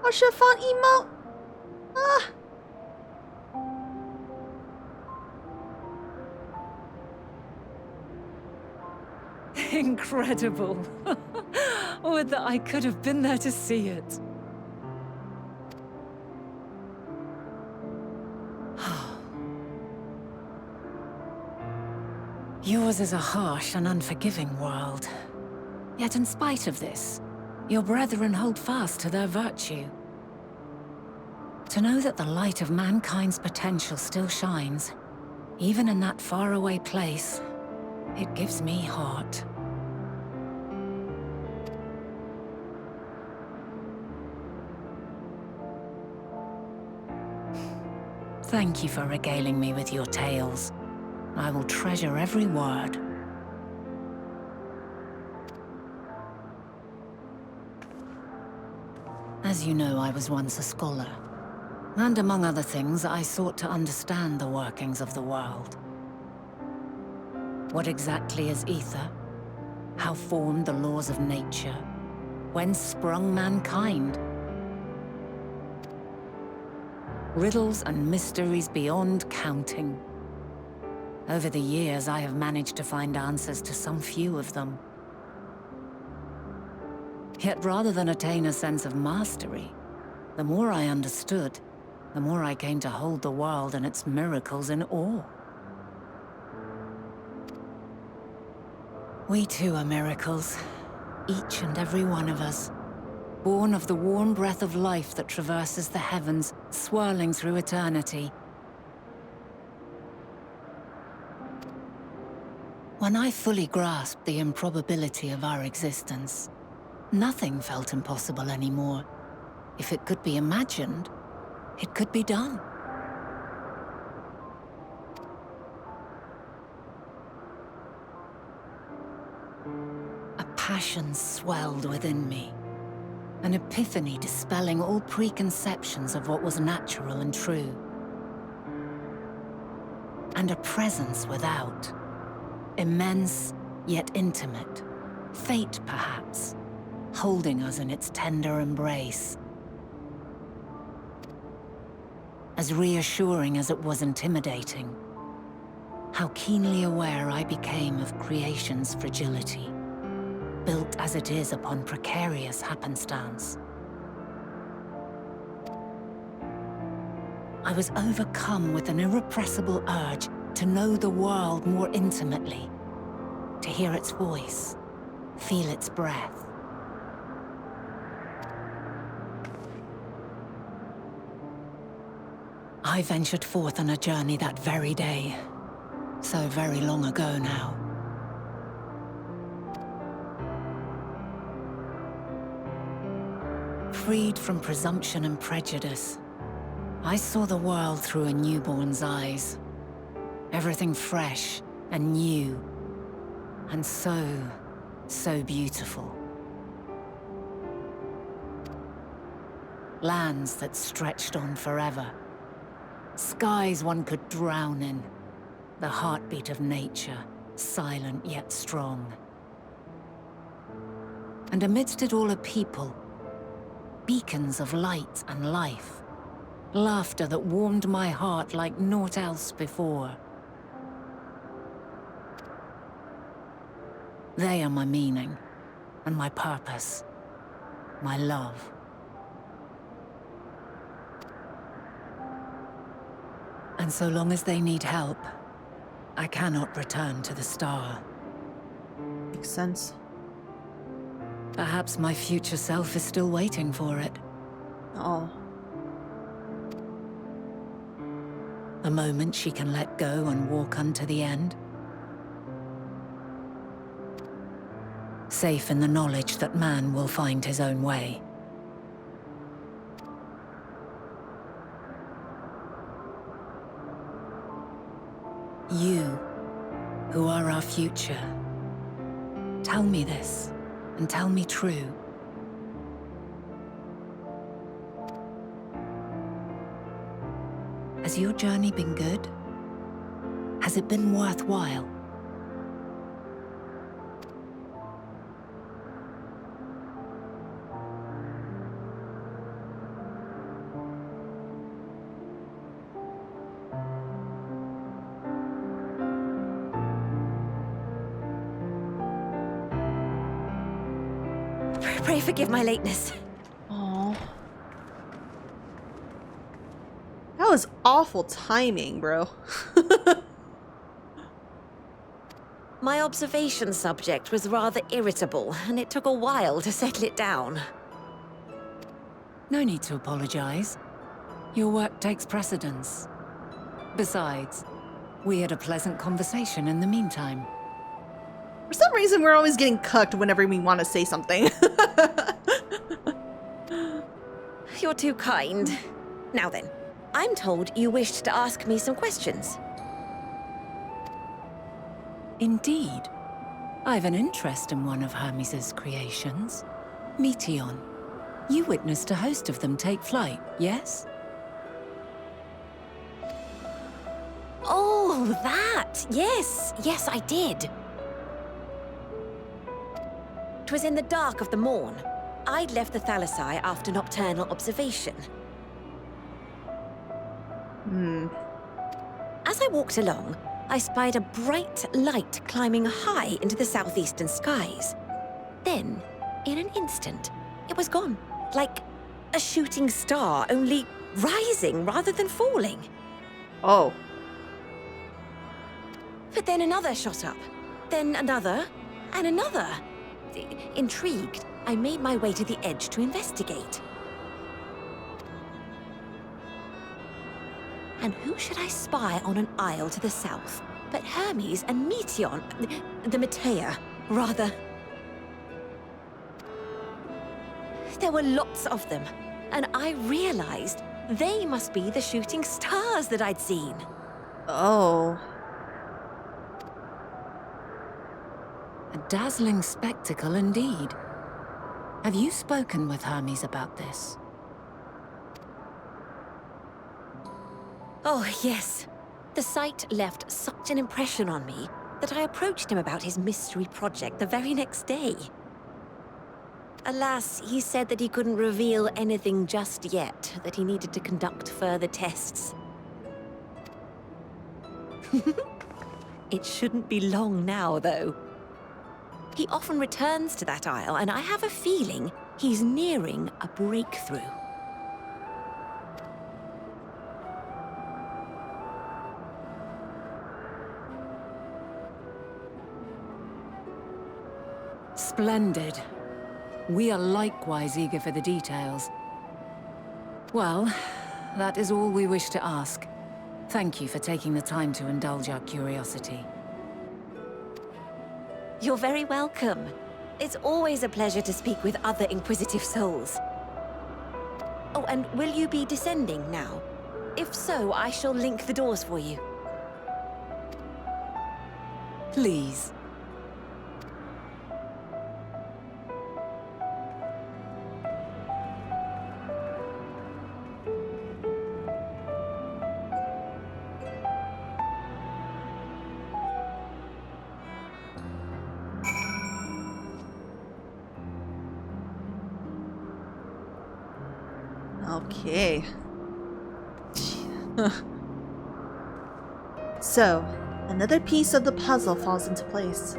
[SPEAKER 1] I should have found emote.
[SPEAKER 4] Incredible. Would that I could have been there to see it. Yours is a harsh and unforgiving world. Yet in spite of this, your brethren hold fast to their virtue. To know that the light of mankind's potential still shines, even in that faraway place, it gives me heart. Thank you for regaling me with your tales. I will treasure every word. As you know, I was once a scholar. And among other things, I sought to understand the workings of the world. What exactly is ether? How formed the laws of nature? Whence sprung mankind? Riddles and mysteries beyond counting. Over the years, I have managed to find answers to some few of them. Yet rather than attain a sense of mastery, the more I understood, the more I came to hold the world and its miracles in awe. We too are miracles, each and every one of us, born of the warm breath of life that traverses the heavens, swirling through eternity. When I fully grasped the improbability of our existence, nothing felt impossible anymore. If it could be imagined, it could be done. A passion swelled within me, an epiphany dispelling all preconceptions of what was natural and true. And a presence without, immense yet intimate, fate perhaps, holding us in its tender embrace. As reassuring as it was intimidating, how keenly aware I became of creation's fragility, built as it is upon precarious happenstance. I was overcome with an irrepressible urge to know the world more intimately, to hear its voice, feel its breath. I ventured forth on a journey that very day, so very long ago now. Freed from presumption and prejudice, I saw the world through a newborn's eyes. Everything fresh and new, and so beautiful. Lands that stretched on forever. Skies one could drown in. The heartbeat of nature, silent yet strong. And amidst it all a people, beacons of light and life. Laughter that warmed my heart like naught else before. They are my meaning, and my purpose, my love. And so long as they need help, I cannot return to the star.
[SPEAKER 1] Makes sense.
[SPEAKER 4] Perhaps my future self is still waiting for it.
[SPEAKER 1] Oh.
[SPEAKER 4] A moment she can let go and walk unto the end. Safe in the knowledge that man will find his own way. You, who are our future, tell me this, and tell me true. Has your journey been good? Has it been worthwhile?
[SPEAKER 6] Pray forgive my lateness.
[SPEAKER 1] Oh. That was awful timing, bro.
[SPEAKER 6] My observation subject was rather irritable, and it took a while to settle it down.
[SPEAKER 4] No need to apologize. Your work takes precedence. Besides, we had a pleasant conversation in the meantime.
[SPEAKER 1] For some reason, we're always getting cucked whenever we want to say something.
[SPEAKER 6] You're too kind. Now then, I'm told you wished to ask me some questions.
[SPEAKER 4] Indeed. I've an interest in one of Hermes' creations. Meteon. You witnessed a host of them take flight, yes?
[SPEAKER 6] Oh, that! Yes, yes, I did. It was in the dark of the morn. I'd left the Thalassai after nocturnal observation. As I walked along, I spied a bright light climbing high into the southeastern skies. Then, in an instant, it was gone. Like a shooting star, only rising rather than falling.
[SPEAKER 1] Oh.
[SPEAKER 6] But then another shot up. Then another, and another. Intrigued, I made my way to the edge to investigate. And who should I spy on an isle to the south but Hermes and Meteon, the Metea, rather. There were lots of them, and I realized they must be the shooting stars that I'd seen.
[SPEAKER 1] Oh.
[SPEAKER 4] A dazzling spectacle indeed. Have you spoken with Hermes about this?
[SPEAKER 6] Oh, yes. The sight left such an impression on me that I approached him about his mystery project the very next day. Alas, he said that he couldn't reveal anything just yet, that he needed to conduct further tests. It shouldn't be long now, though. He often returns to that isle, and I have a feeling he's nearing a breakthrough.
[SPEAKER 4] Splendid. We are likewise eager for the details. Well, that is all we wish to ask. Thank you for taking the time to indulge our curiosity.
[SPEAKER 6] You're very welcome. It's always a pleasure to speak with other inquisitive souls. Oh, and will you be descending now? If so, I shall link the doors for you.
[SPEAKER 4] Please.
[SPEAKER 1] Okay. So, another piece of the puzzle falls into place.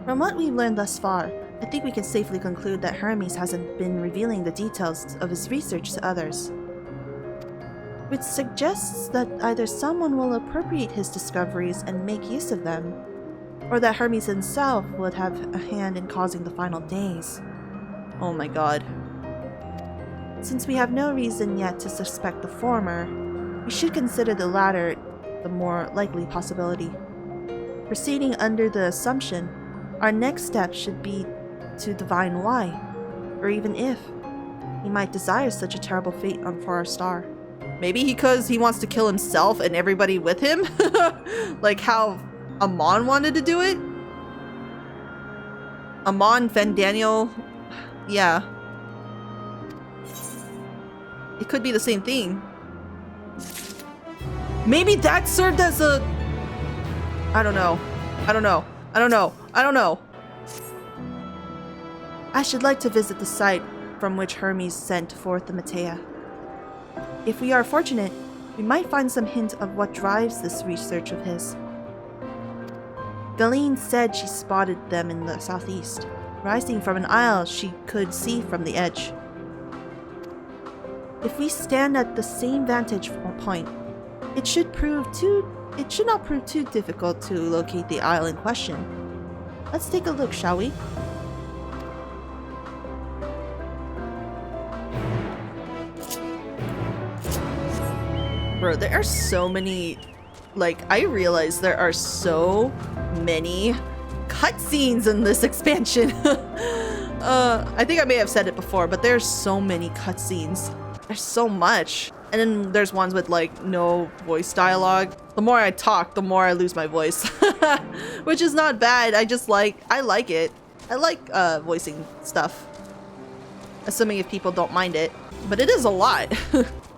[SPEAKER 1] From what we've learned thus far, I think we can safely conclude that Hermes hasn't been revealing the details of his research to others. Which suggests that either someone will appropriate his discoveries and make use of them, or that Hermes himself would have a hand in causing the final days. Oh my god. Since we have no reason yet to suspect the former, we should consider the latter the more likely possibility. Proceeding under the assumption, our next step should be to divine why, or even if, he might desire such a terrible fate for our star. Maybe because he wants to kill himself and everybody with him? Like how Amon wanted to do it? Amon, Fending, yeah. It could be the same thing. Maybe that served as a... I don't know. I don't know. I don't know. I don't know. I should like to visit the site from which Hermes sent forth the Matea. If we are fortunate, we might find some hint of what drives this research of his. Galeen said she spotted them in the southeast, rising from an isle she could see from the edge. If we stand at the same vantage point, it should not prove too difficult to locate the isle in question. Let's take a look, shall we? Bro, there are so many... Like, I realize there are so many cutscenes in this expansion. I think I may have said it before, but there's so many cutscenes. There's so much. And then there's ones with like no voice dialogue. The more I talk, the more I lose my voice. Which is not bad. I like it. I like voicing stuff. Assuming if people don't mind it. But it is a lot.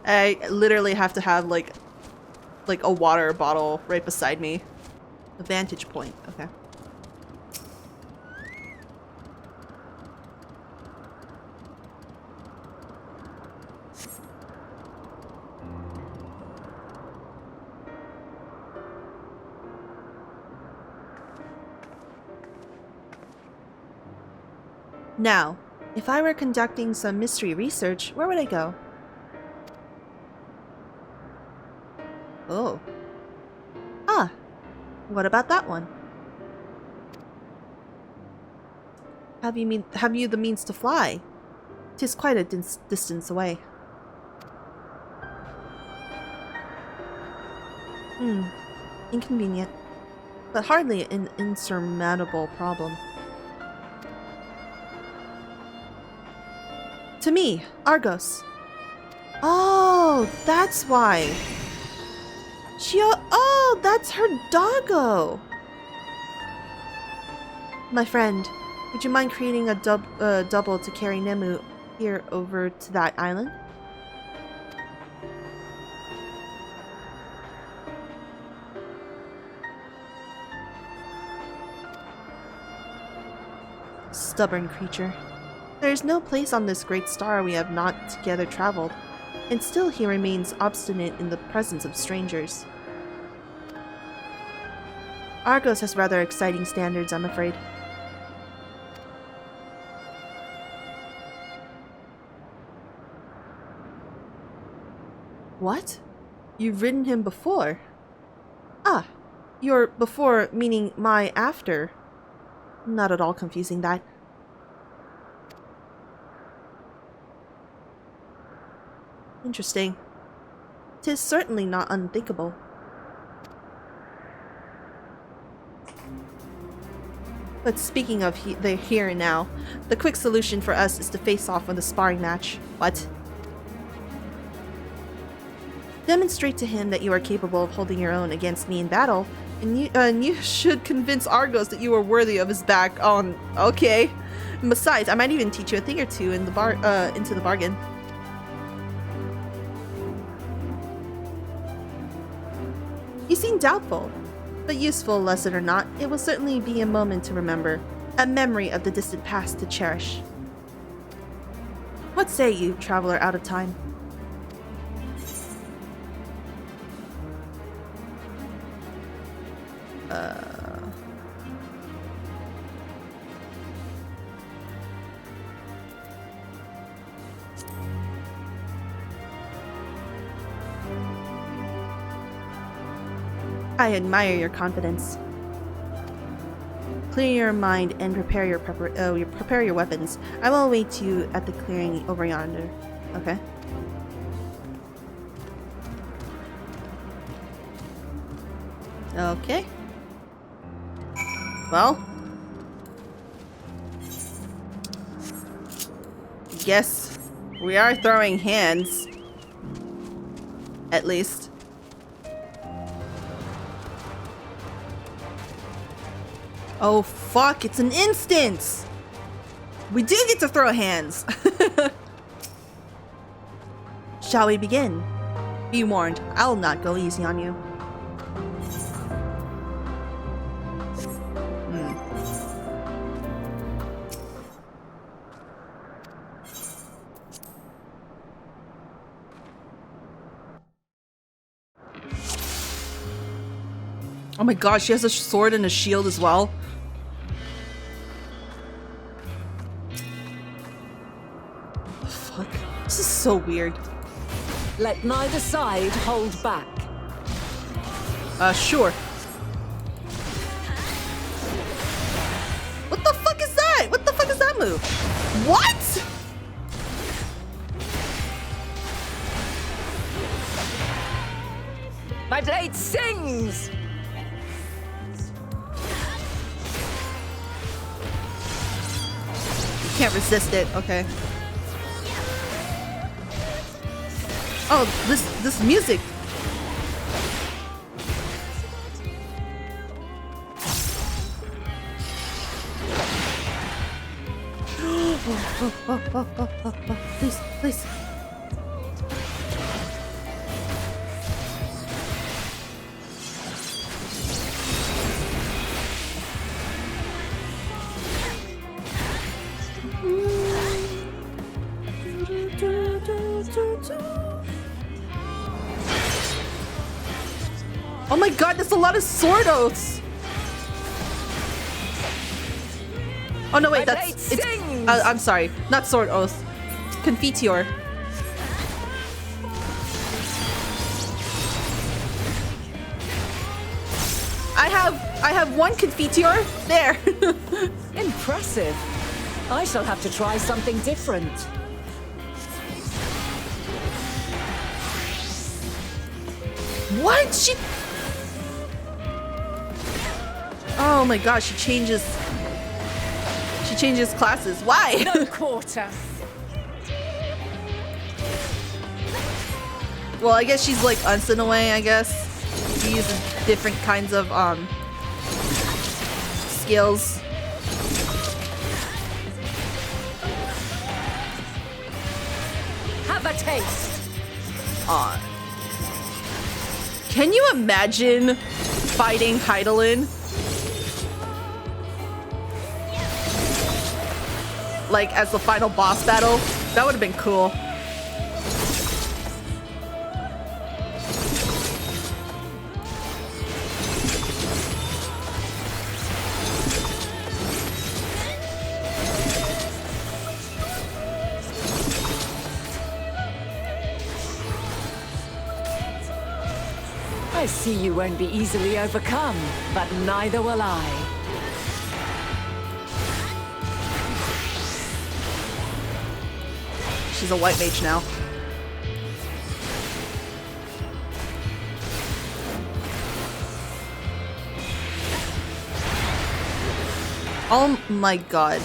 [SPEAKER 1] I literally have to have like a water bottle right beside me. A vantage point. Okay. Now, if I were conducting some mystery research, where would I go? Oh. Ah, what about that one? Have you the means to fly? 'Tis quite a distance away. Inconvenient, but hardly an insurmountable problem. To me, Argos. Oh, that's why. Oh, that's her doggo. My friend, would you mind creating a double to carry Nemu here over to that island? Stubborn creature. There is no place on this great star we have not together traveled, and still he remains obstinate in the presence of strangers. Argos has rather exciting standards, I'm afraid. What? You've ridden him before? Ah, your before meaning my after. Not at all confusing that. Interesting. 'Tis certainly not unthinkable. But speaking of the here and now, the quick solution for us is to face off in the sparring match. What? Demonstrate to him that you are capable of holding your own against me in battle, and you should convince Argos that you are worthy of his back. Oh, okay. And besides, I might even teach you a thing or two in the into the bargain. You seem doubtful, but useful lesson or not, it will certainly be a moment to remember, a memory of the distant past to cherish. What say you, traveler out of time? I admire your confidence. Clear your mind and prepare your weapons. I will await you at the clearing over yonder. Okay. Okay. Well, guess we are throwing hands. At least. Oh fuck, it's an instance! We do get to throw hands! Shall we begin? Be warned, I'll not go easy on you. Oh my gosh, she has a sword and a shield as well. Fuck. This is so weird.
[SPEAKER 4] Let neither side hold back.
[SPEAKER 1] Sure. What the fuck is that? What the fuck is that move? What?
[SPEAKER 4] My blade sings!
[SPEAKER 1] Can't resist it. Okay. Oh, this music. Please, please. Oh my god, that's a lot of sword oaths! Oh no, wait, that's... It's, I'm sorry, not sword oath. Confiteor. I have one Confiteor. There.
[SPEAKER 4] Impressive. I shall have to try something different.
[SPEAKER 1] What? She... Oh my gosh, she changes classes. Why?
[SPEAKER 4] No quarter.
[SPEAKER 1] Well, I guess she's like us in a way, I guess. She uses different kinds of skills.
[SPEAKER 4] Have a taste.
[SPEAKER 1] Can you imagine fighting Hydaelyn? Like, as the final boss battle? That would have been cool.
[SPEAKER 4] I see you won't be easily overcome, but neither will I.
[SPEAKER 1] she's a white mage now. Oh my god.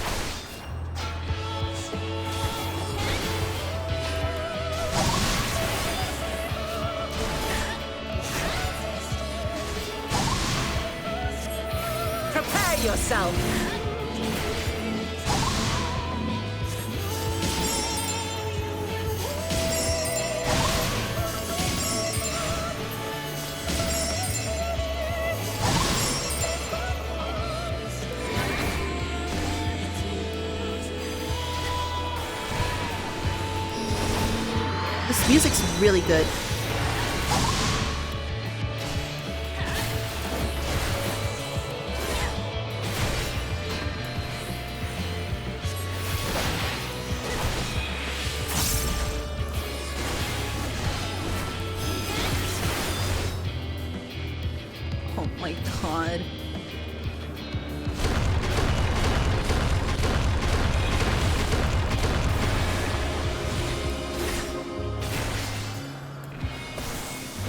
[SPEAKER 4] Prepare yourself.
[SPEAKER 1] This music's really good. Oh my god.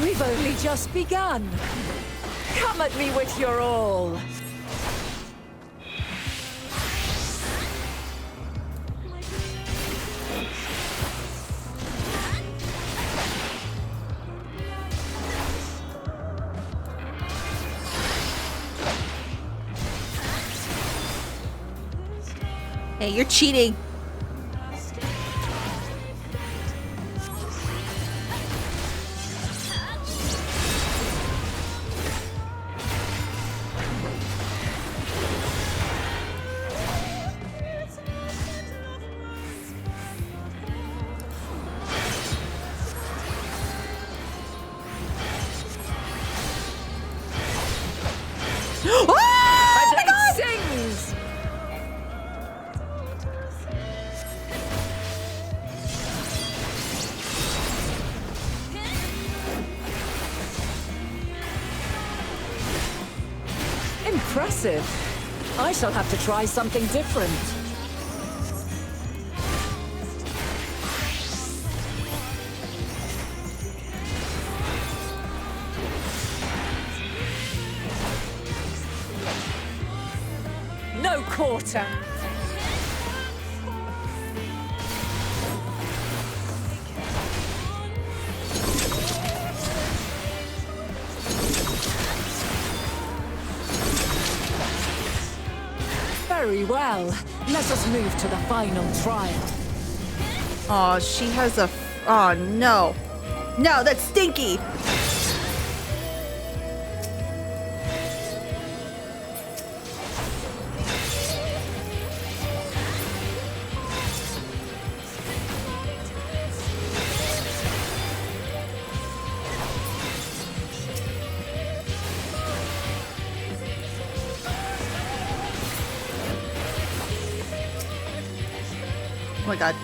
[SPEAKER 4] We've only just begun. Come at me with your all.
[SPEAKER 1] Hey, you're cheating.
[SPEAKER 4] My blade sings! Impressive. I shall have to try something different. No quarter. Very well. Let us move to the final trial.
[SPEAKER 1] Oh, she has a. Oh no. No, that's stinky. Oh my god.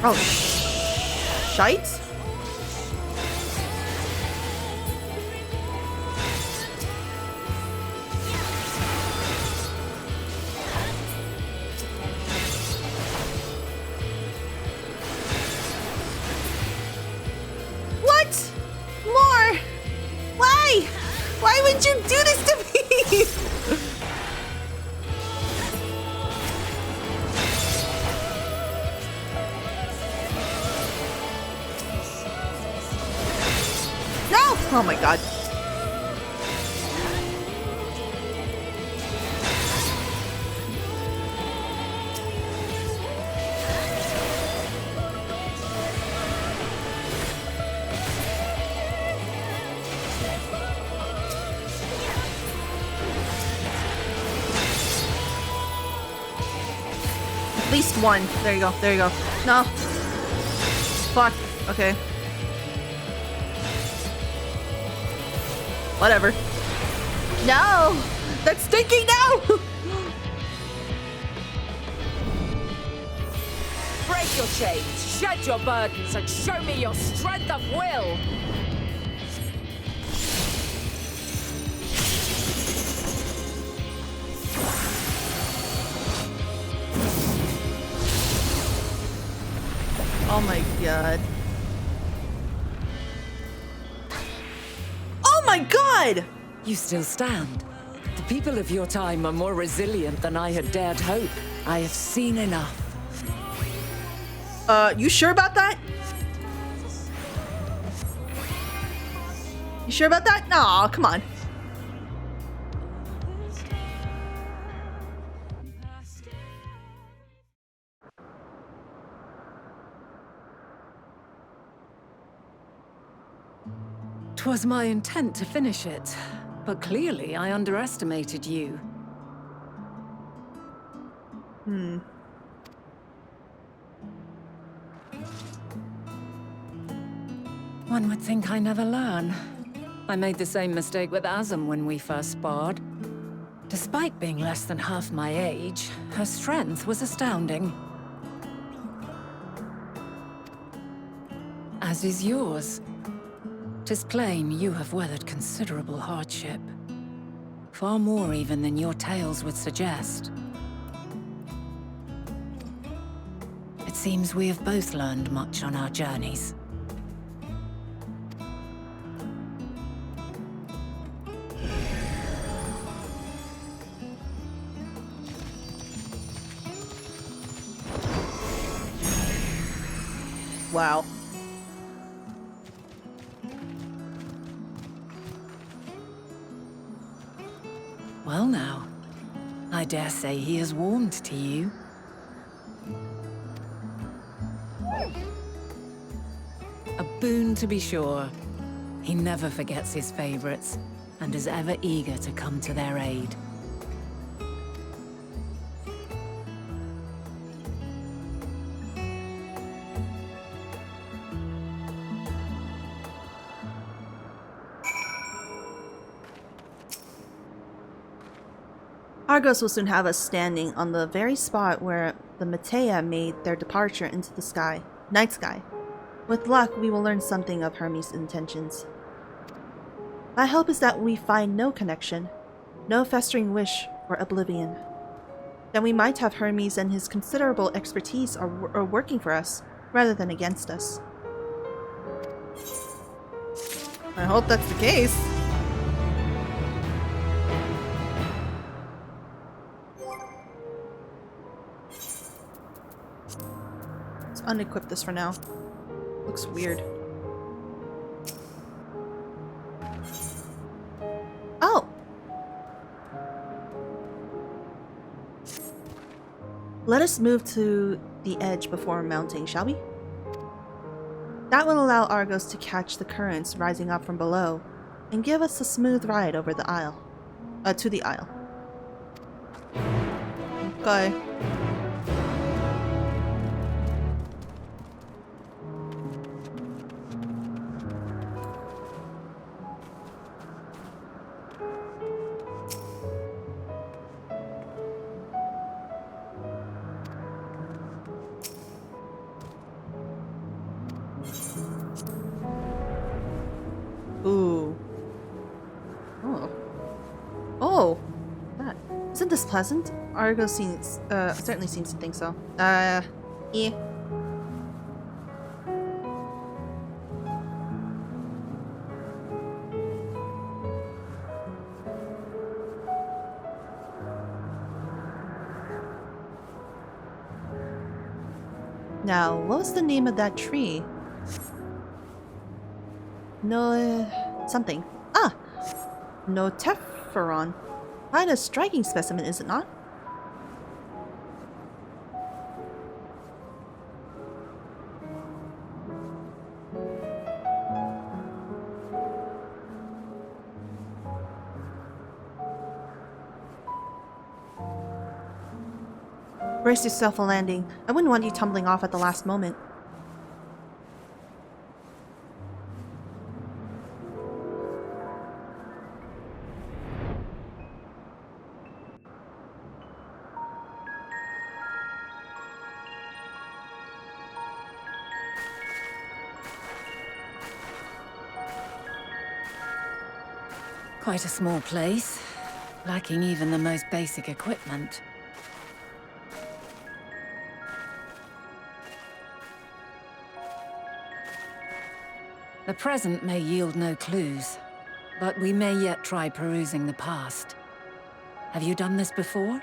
[SPEAKER 1] Oh, shite? What? More? Why? Why would you do this to me? Oh my god. At least one. There you go. There you go. No. Fuck. Okay. Whatever. No! That's stinking now!
[SPEAKER 4] Break your chains, shed your burdens, and show me your strength of will!
[SPEAKER 1] Oh my god. Oh my god!
[SPEAKER 4] You still stand. The people of your time are more resilient than I had dared hope. I have seen enough.
[SPEAKER 1] You sure about that? You sure about that? Aw, come on.
[SPEAKER 4] Twas my intent to finish it, but clearly I underestimated you. One would think I never learn. I made the same mistake with Azem when we first sparred. Despite being less than half my age, her strength was astounding. As is yours. 'Tis plain you have weathered considerable hardship. Far more even than your tales would suggest. It seems we have both learned much on our journeys.
[SPEAKER 1] Wow.
[SPEAKER 4] Well now, I dare say he has warmed to you. A boon to be sure. He never forgets his favorites, and is ever eager to come to their aid.
[SPEAKER 1] Argos will soon have us standing on the very spot where the Matea made their departure into the sky, night sky. With luck, we will learn something of Hermes' intentions. My hope is that we find no connection, no festering wish for oblivion. Then we might have Hermes and his considerable expertise are working for us, rather than against us. I hope that's the case. Unequip this for now. Looks weird. Oh! Let us move to the edge before mounting, shall we? That will allow Argos to catch the currents rising up from below and give us a smooth ride over the isle. To the isle. Okay. Ooh. Oh. Oh! That. Isn't this pleasant? Argo certainly seems to think so. Yeah. Now, what was the name of that tree? No, something. Ah! Notephoron. Quite a striking specimen, is it not? Brace yourself for landing. I wouldn't want you tumbling off at the last moment.
[SPEAKER 4] Quite a small place, lacking even the most basic equipment. The present may yield no clues, but we may yet try perusing the past. Have you done this before?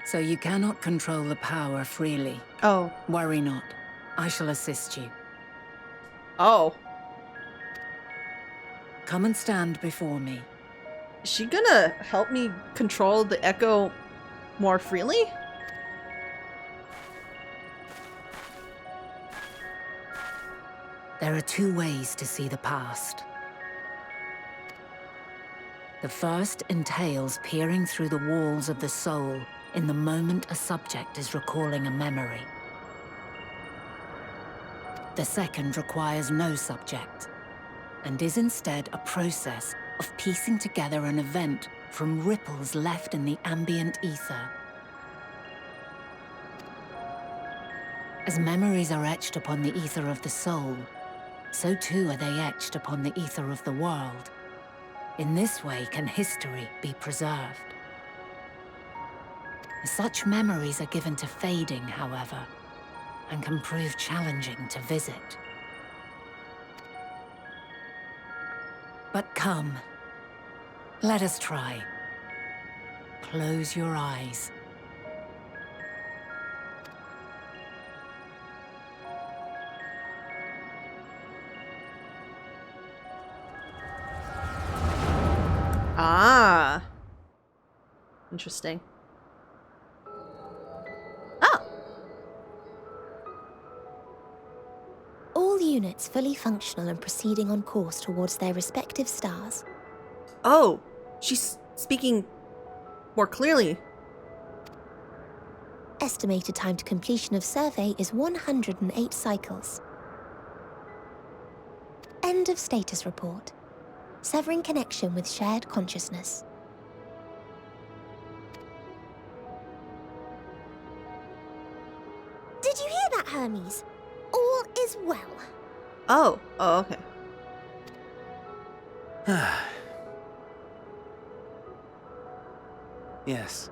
[SPEAKER 4] So you cannot control the power freely.
[SPEAKER 1] Oh.
[SPEAKER 4] Worry not. I shall assist you.
[SPEAKER 1] Oh.
[SPEAKER 4] Come and stand before me.
[SPEAKER 1] Is she gonna help me control the echo more freely?
[SPEAKER 4] There are two ways to see the past. The first entails peering through the walls of the soul in the moment a subject is recalling a memory. The second requires no subject, and is instead a process of piecing together an event from ripples left in the ambient ether. As memories are etched upon the ether of the soul, so too are they etched upon the ether of the world. In this way can history be preserved. Such memories are given to fading, however, and can prove challenging to visit. But come, let us try. Close your eyes.
[SPEAKER 1] Ah. Interesting. Ah.
[SPEAKER 7] All units fully functional and proceeding on course towards their respective stars.
[SPEAKER 1] Oh. She's speaking more clearly.
[SPEAKER 7] Estimated time to completion of survey is 108 cycles. End of status report. Severing connection with shared consciousness. Did you hear that, Hermes? All is well.
[SPEAKER 1] Oh. Oh, okay.
[SPEAKER 8] Yes.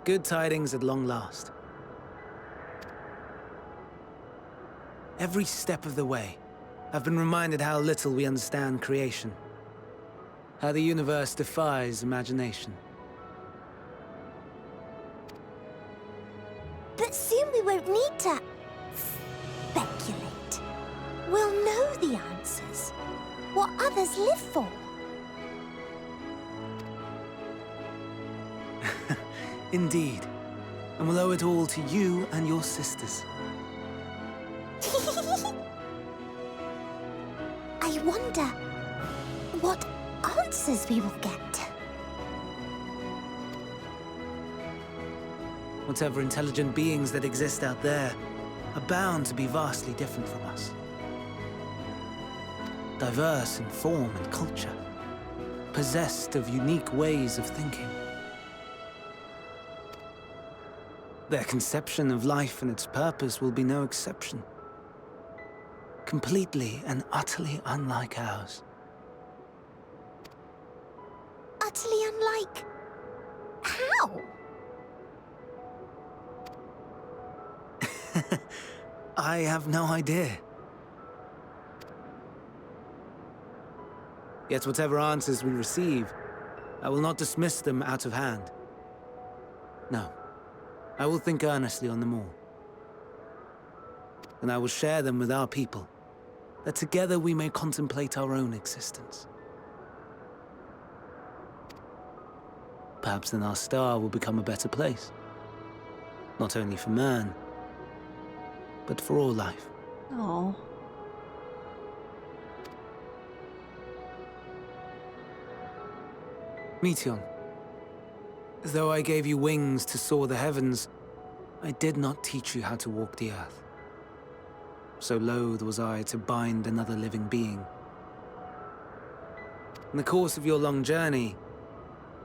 [SPEAKER 8] Good tidings at long last. Every step of the way, I've been reminded how little we understand creation. How the universe defies imagination.
[SPEAKER 7] But soon we won't need to speculate. We'll know the answers. What others live for.
[SPEAKER 8] Indeed. And we'll owe it all to you and your sisters.
[SPEAKER 7] I wonder what answers we will get.
[SPEAKER 8] Whatever intelligent beings that exist out there are bound to be vastly different from us. Diverse in form and culture, possessed of unique ways of thinking. Their conception of life and its purpose will be no exception. Completely and utterly unlike ours.
[SPEAKER 7] Utterly unlike... how?
[SPEAKER 8] I have no idea. Yet whatever answers we receive, I will not dismiss them out of hand. No, I will think earnestly on them all. And I will share them with our people, that together we may contemplate our own existence. Perhaps then our star will become a better place. Not only for man, but for all life.
[SPEAKER 1] Oh.
[SPEAKER 8] Meteion, though I gave you wings to soar the heavens, I did not teach you how to walk the earth. So loath was I to bind another living being. In the course of your long journey,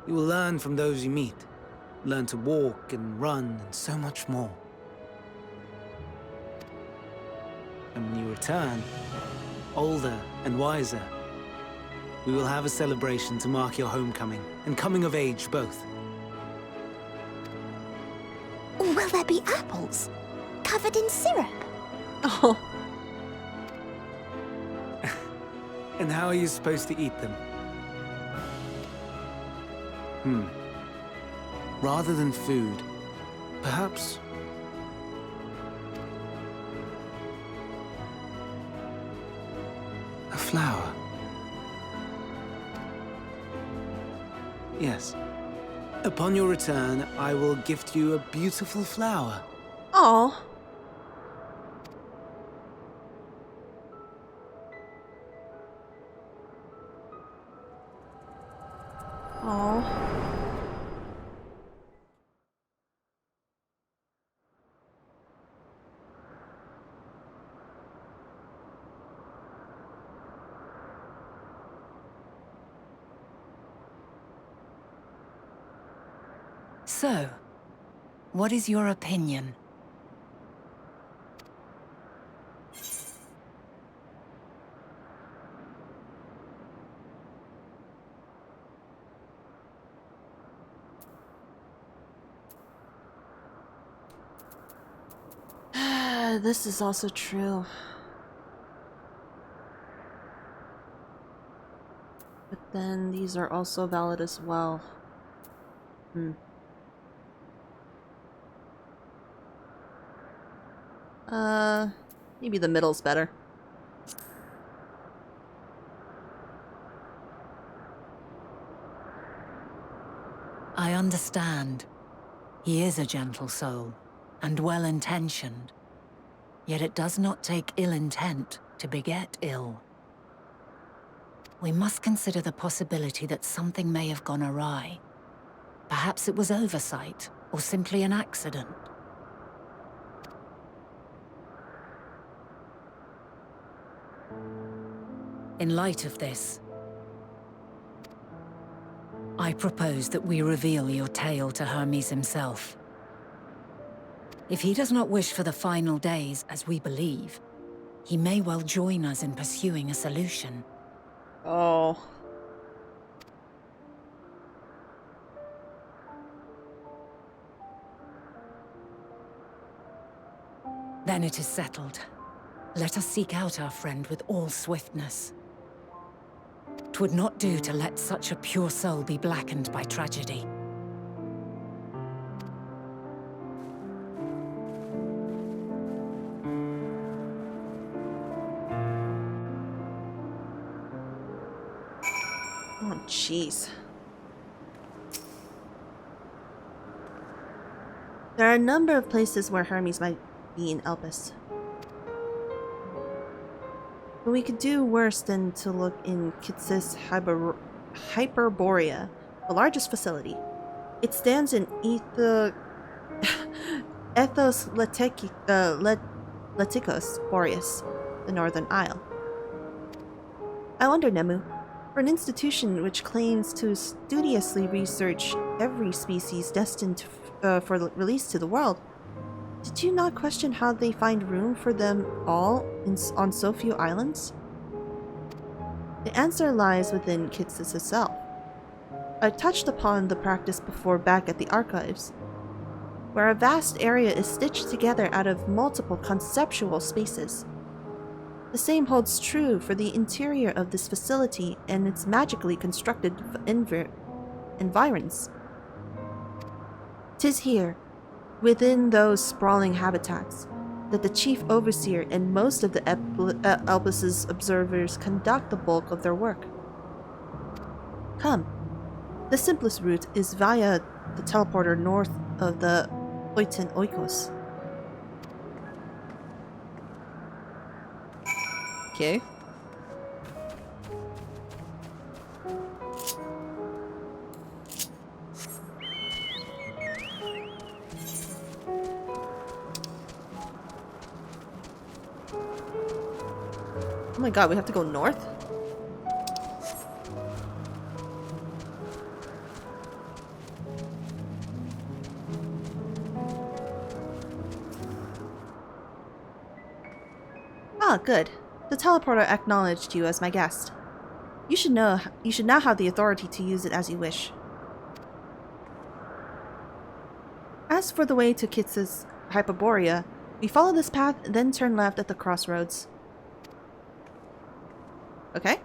[SPEAKER 8] you will learn from those you meet, learn to walk and run and so much more. And when you return, older and wiser, we will have a celebration to mark your homecoming and coming of age both.
[SPEAKER 7] Will there be apples? Covered in syrup?
[SPEAKER 1] Oh.
[SPEAKER 8] And how are you supposed to eat them? Rather than food, perhaps... a flower. Yes. Upon your return, I will gift you a beautiful flower.
[SPEAKER 1] Oh. Oh.
[SPEAKER 4] So, what is your opinion?
[SPEAKER 1] This is also true. But then these are also valid as well. Maybe the middle's better.
[SPEAKER 4] I understand. He is a gentle soul, and well-intentioned. Yet it does not take ill intent to beget ill. We must consider the possibility that something may have gone awry. Perhaps it was oversight, or simply an accident. In light of this, I propose that we reveal your tale to Hermes himself. If he does not wish for the final days, as we believe, he may well join us in pursuing a solution.
[SPEAKER 1] Oh.
[SPEAKER 4] Then it is settled. Let us seek out our friend with all swiftness. 'Twould not do to let such a pure soul be blackened by tragedy.
[SPEAKER 1] Oh, jeez. There are a number of places where Hermes might be in Elpis. But we could do worse than to look in Kitsis Hyperborea, the largest facility. It stands in Ethos Leticus Boreas, the Northern Isle. I wonder, Nemu, for an institution which claims to studiously research every species destined for release to the world, did you not question how they find room for them all on so few islands? The answer lies within Kitsis itself. I touched upon the practice before back at the archives, where a vast area is stitched together out of multiple conceptual spaces. The same holds true for the interior of this facility and its magically constructed environs. 'Tis here, within those sprawling habitats, that the chief overseer and most of the Elpis' observers conduct the bulk of their work. Come. The simplest route is via the teleporter north of the Oiten Oikos. Okay. Oh my god, we have to go north? Oh, Ah, good. The teleporter acknowledged you as my guest. You should now have the authority to use it as you wish. As for the way to Kitz's Hyperborea, we follow this path, then turn left at the Crossroads. Okay.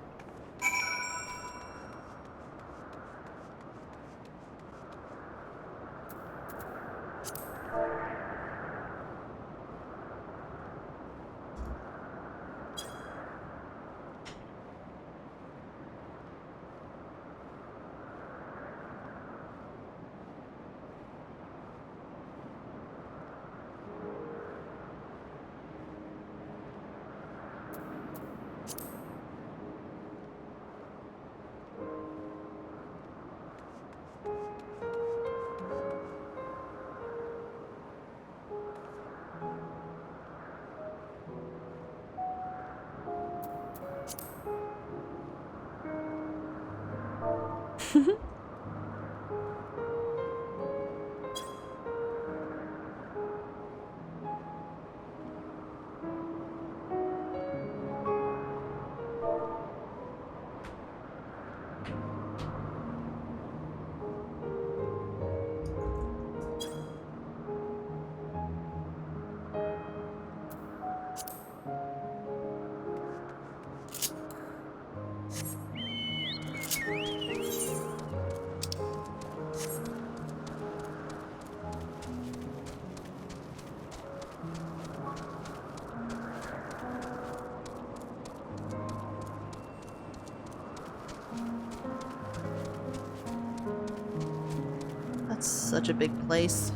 [SPEAKER 1] Such a big place.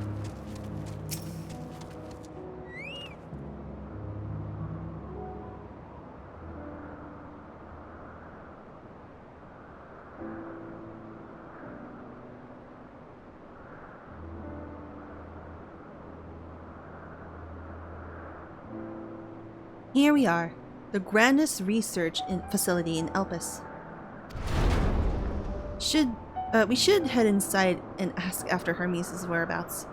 [SPEAKER 1] Here we are, the grandest research facility in Elpis. We should head inside and ask after Hermes' whereabouts.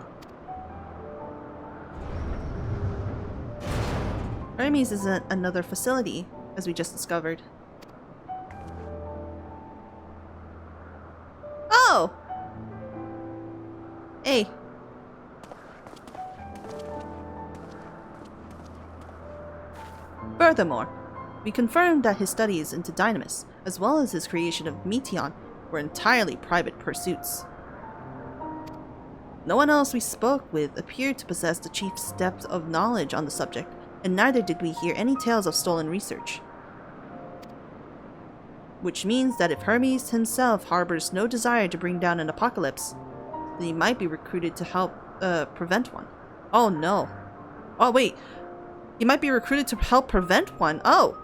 [SPEAKER 1] Hermes is another facility, as we just discovered. Oh! Hey. Furthermore, we confirmed that his studies into Dynamis, as well as his creation of Meteon, were entirely private pursuits. No one else we spoke with appeared to possess the chief's depth of knowledge on the subject, and neither did we hear any tales of stolen research. Which means that if Hermes himself harbors no desire to bring down an apocalypse, then he might be recruited to help prevent one. Oh no. Oh wait, he might be recruited to help prevent one. Oh!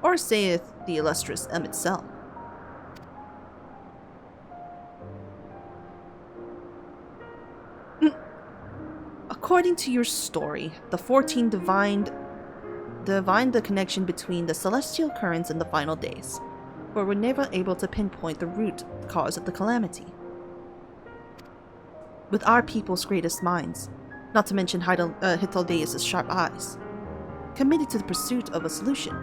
[SPEAKER 1] Or saith the illustrious emet-selch. According to your story, the 14 divined the connection between the celestial currents and the final days, but were never able to pinpoint the root cause of the calamity. With our people's greatest minds, not to mention Hythlodaeus' sharp eyes, committed to the pursuit of a solution,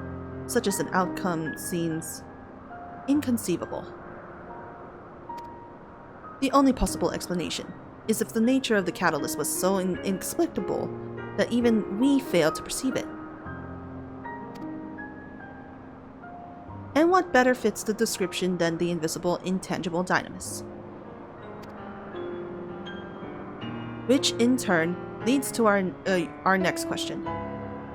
[SPEAKER 1] such as an outcome seems inconceivable. The only possible explanation is if the nature of the catalyst was so inexplicable that even we failed to perceive it. And what better fits the description than the invisible, intangible Dynamis? Which in turn leads to our next question.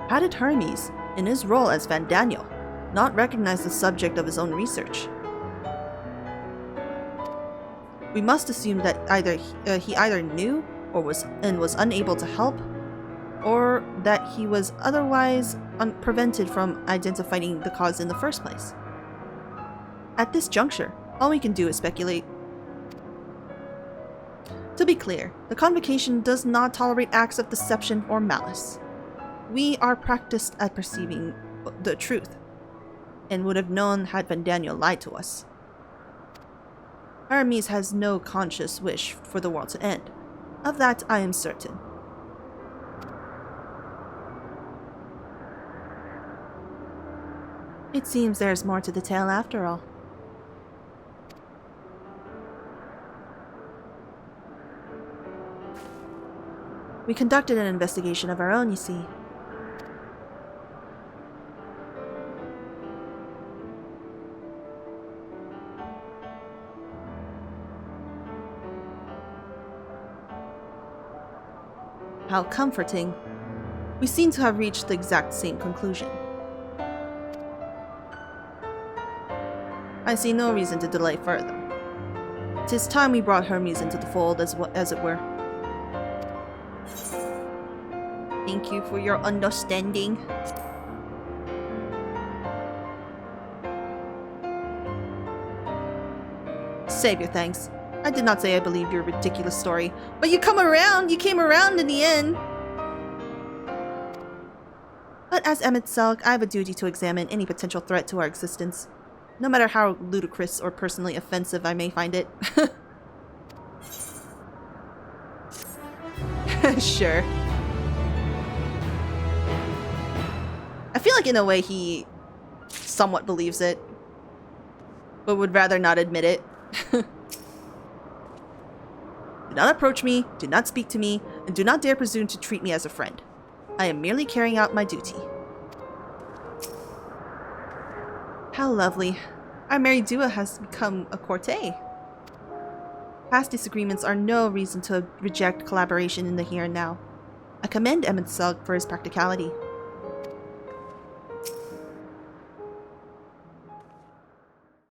[SPEAKER 1] How did Hermes, in his role as Van Daniel, not recognize the subject of his own research? We must assume that he either knew or was unable to help, or that he was otherwise prevented from identifying the cause in the first place. At this juncture, all we can do is speculate. To be clear, the Convocation does not tolerate acts of deception or malice. We are practiced at perceiving the truth, and would have known had Van Daniel lied to us. Hermes has no conscious wish for the world to end. Of that I am certain. It seems there's more to the tale after all. We conducted an investigation of our own, you see. How comforting. We seem to have reached the exact same conclusion. I see no reason to delay further. 'Tis time we brought Hermes into the fold, as it were. Thank you for your understanding. Save your thanks. I did not say I believed your ridiculous story, but you came around in the end. But as emet-selch, I have a duty to examine any potential threat to our existence, no matter how ludicrous or personally offensive I may find it. Sure. I feel like in a way he somewhat believes it, but would rather not admit it. Do not approach me, do not speak to me, and do not dare presume to treat me as a friend. I am merely carrying out my duty. How lovely. Our merry duo has become a courtier. Past disagreements are no reason to reject collaboration in the here and now. I commend emet-selch for his practicality.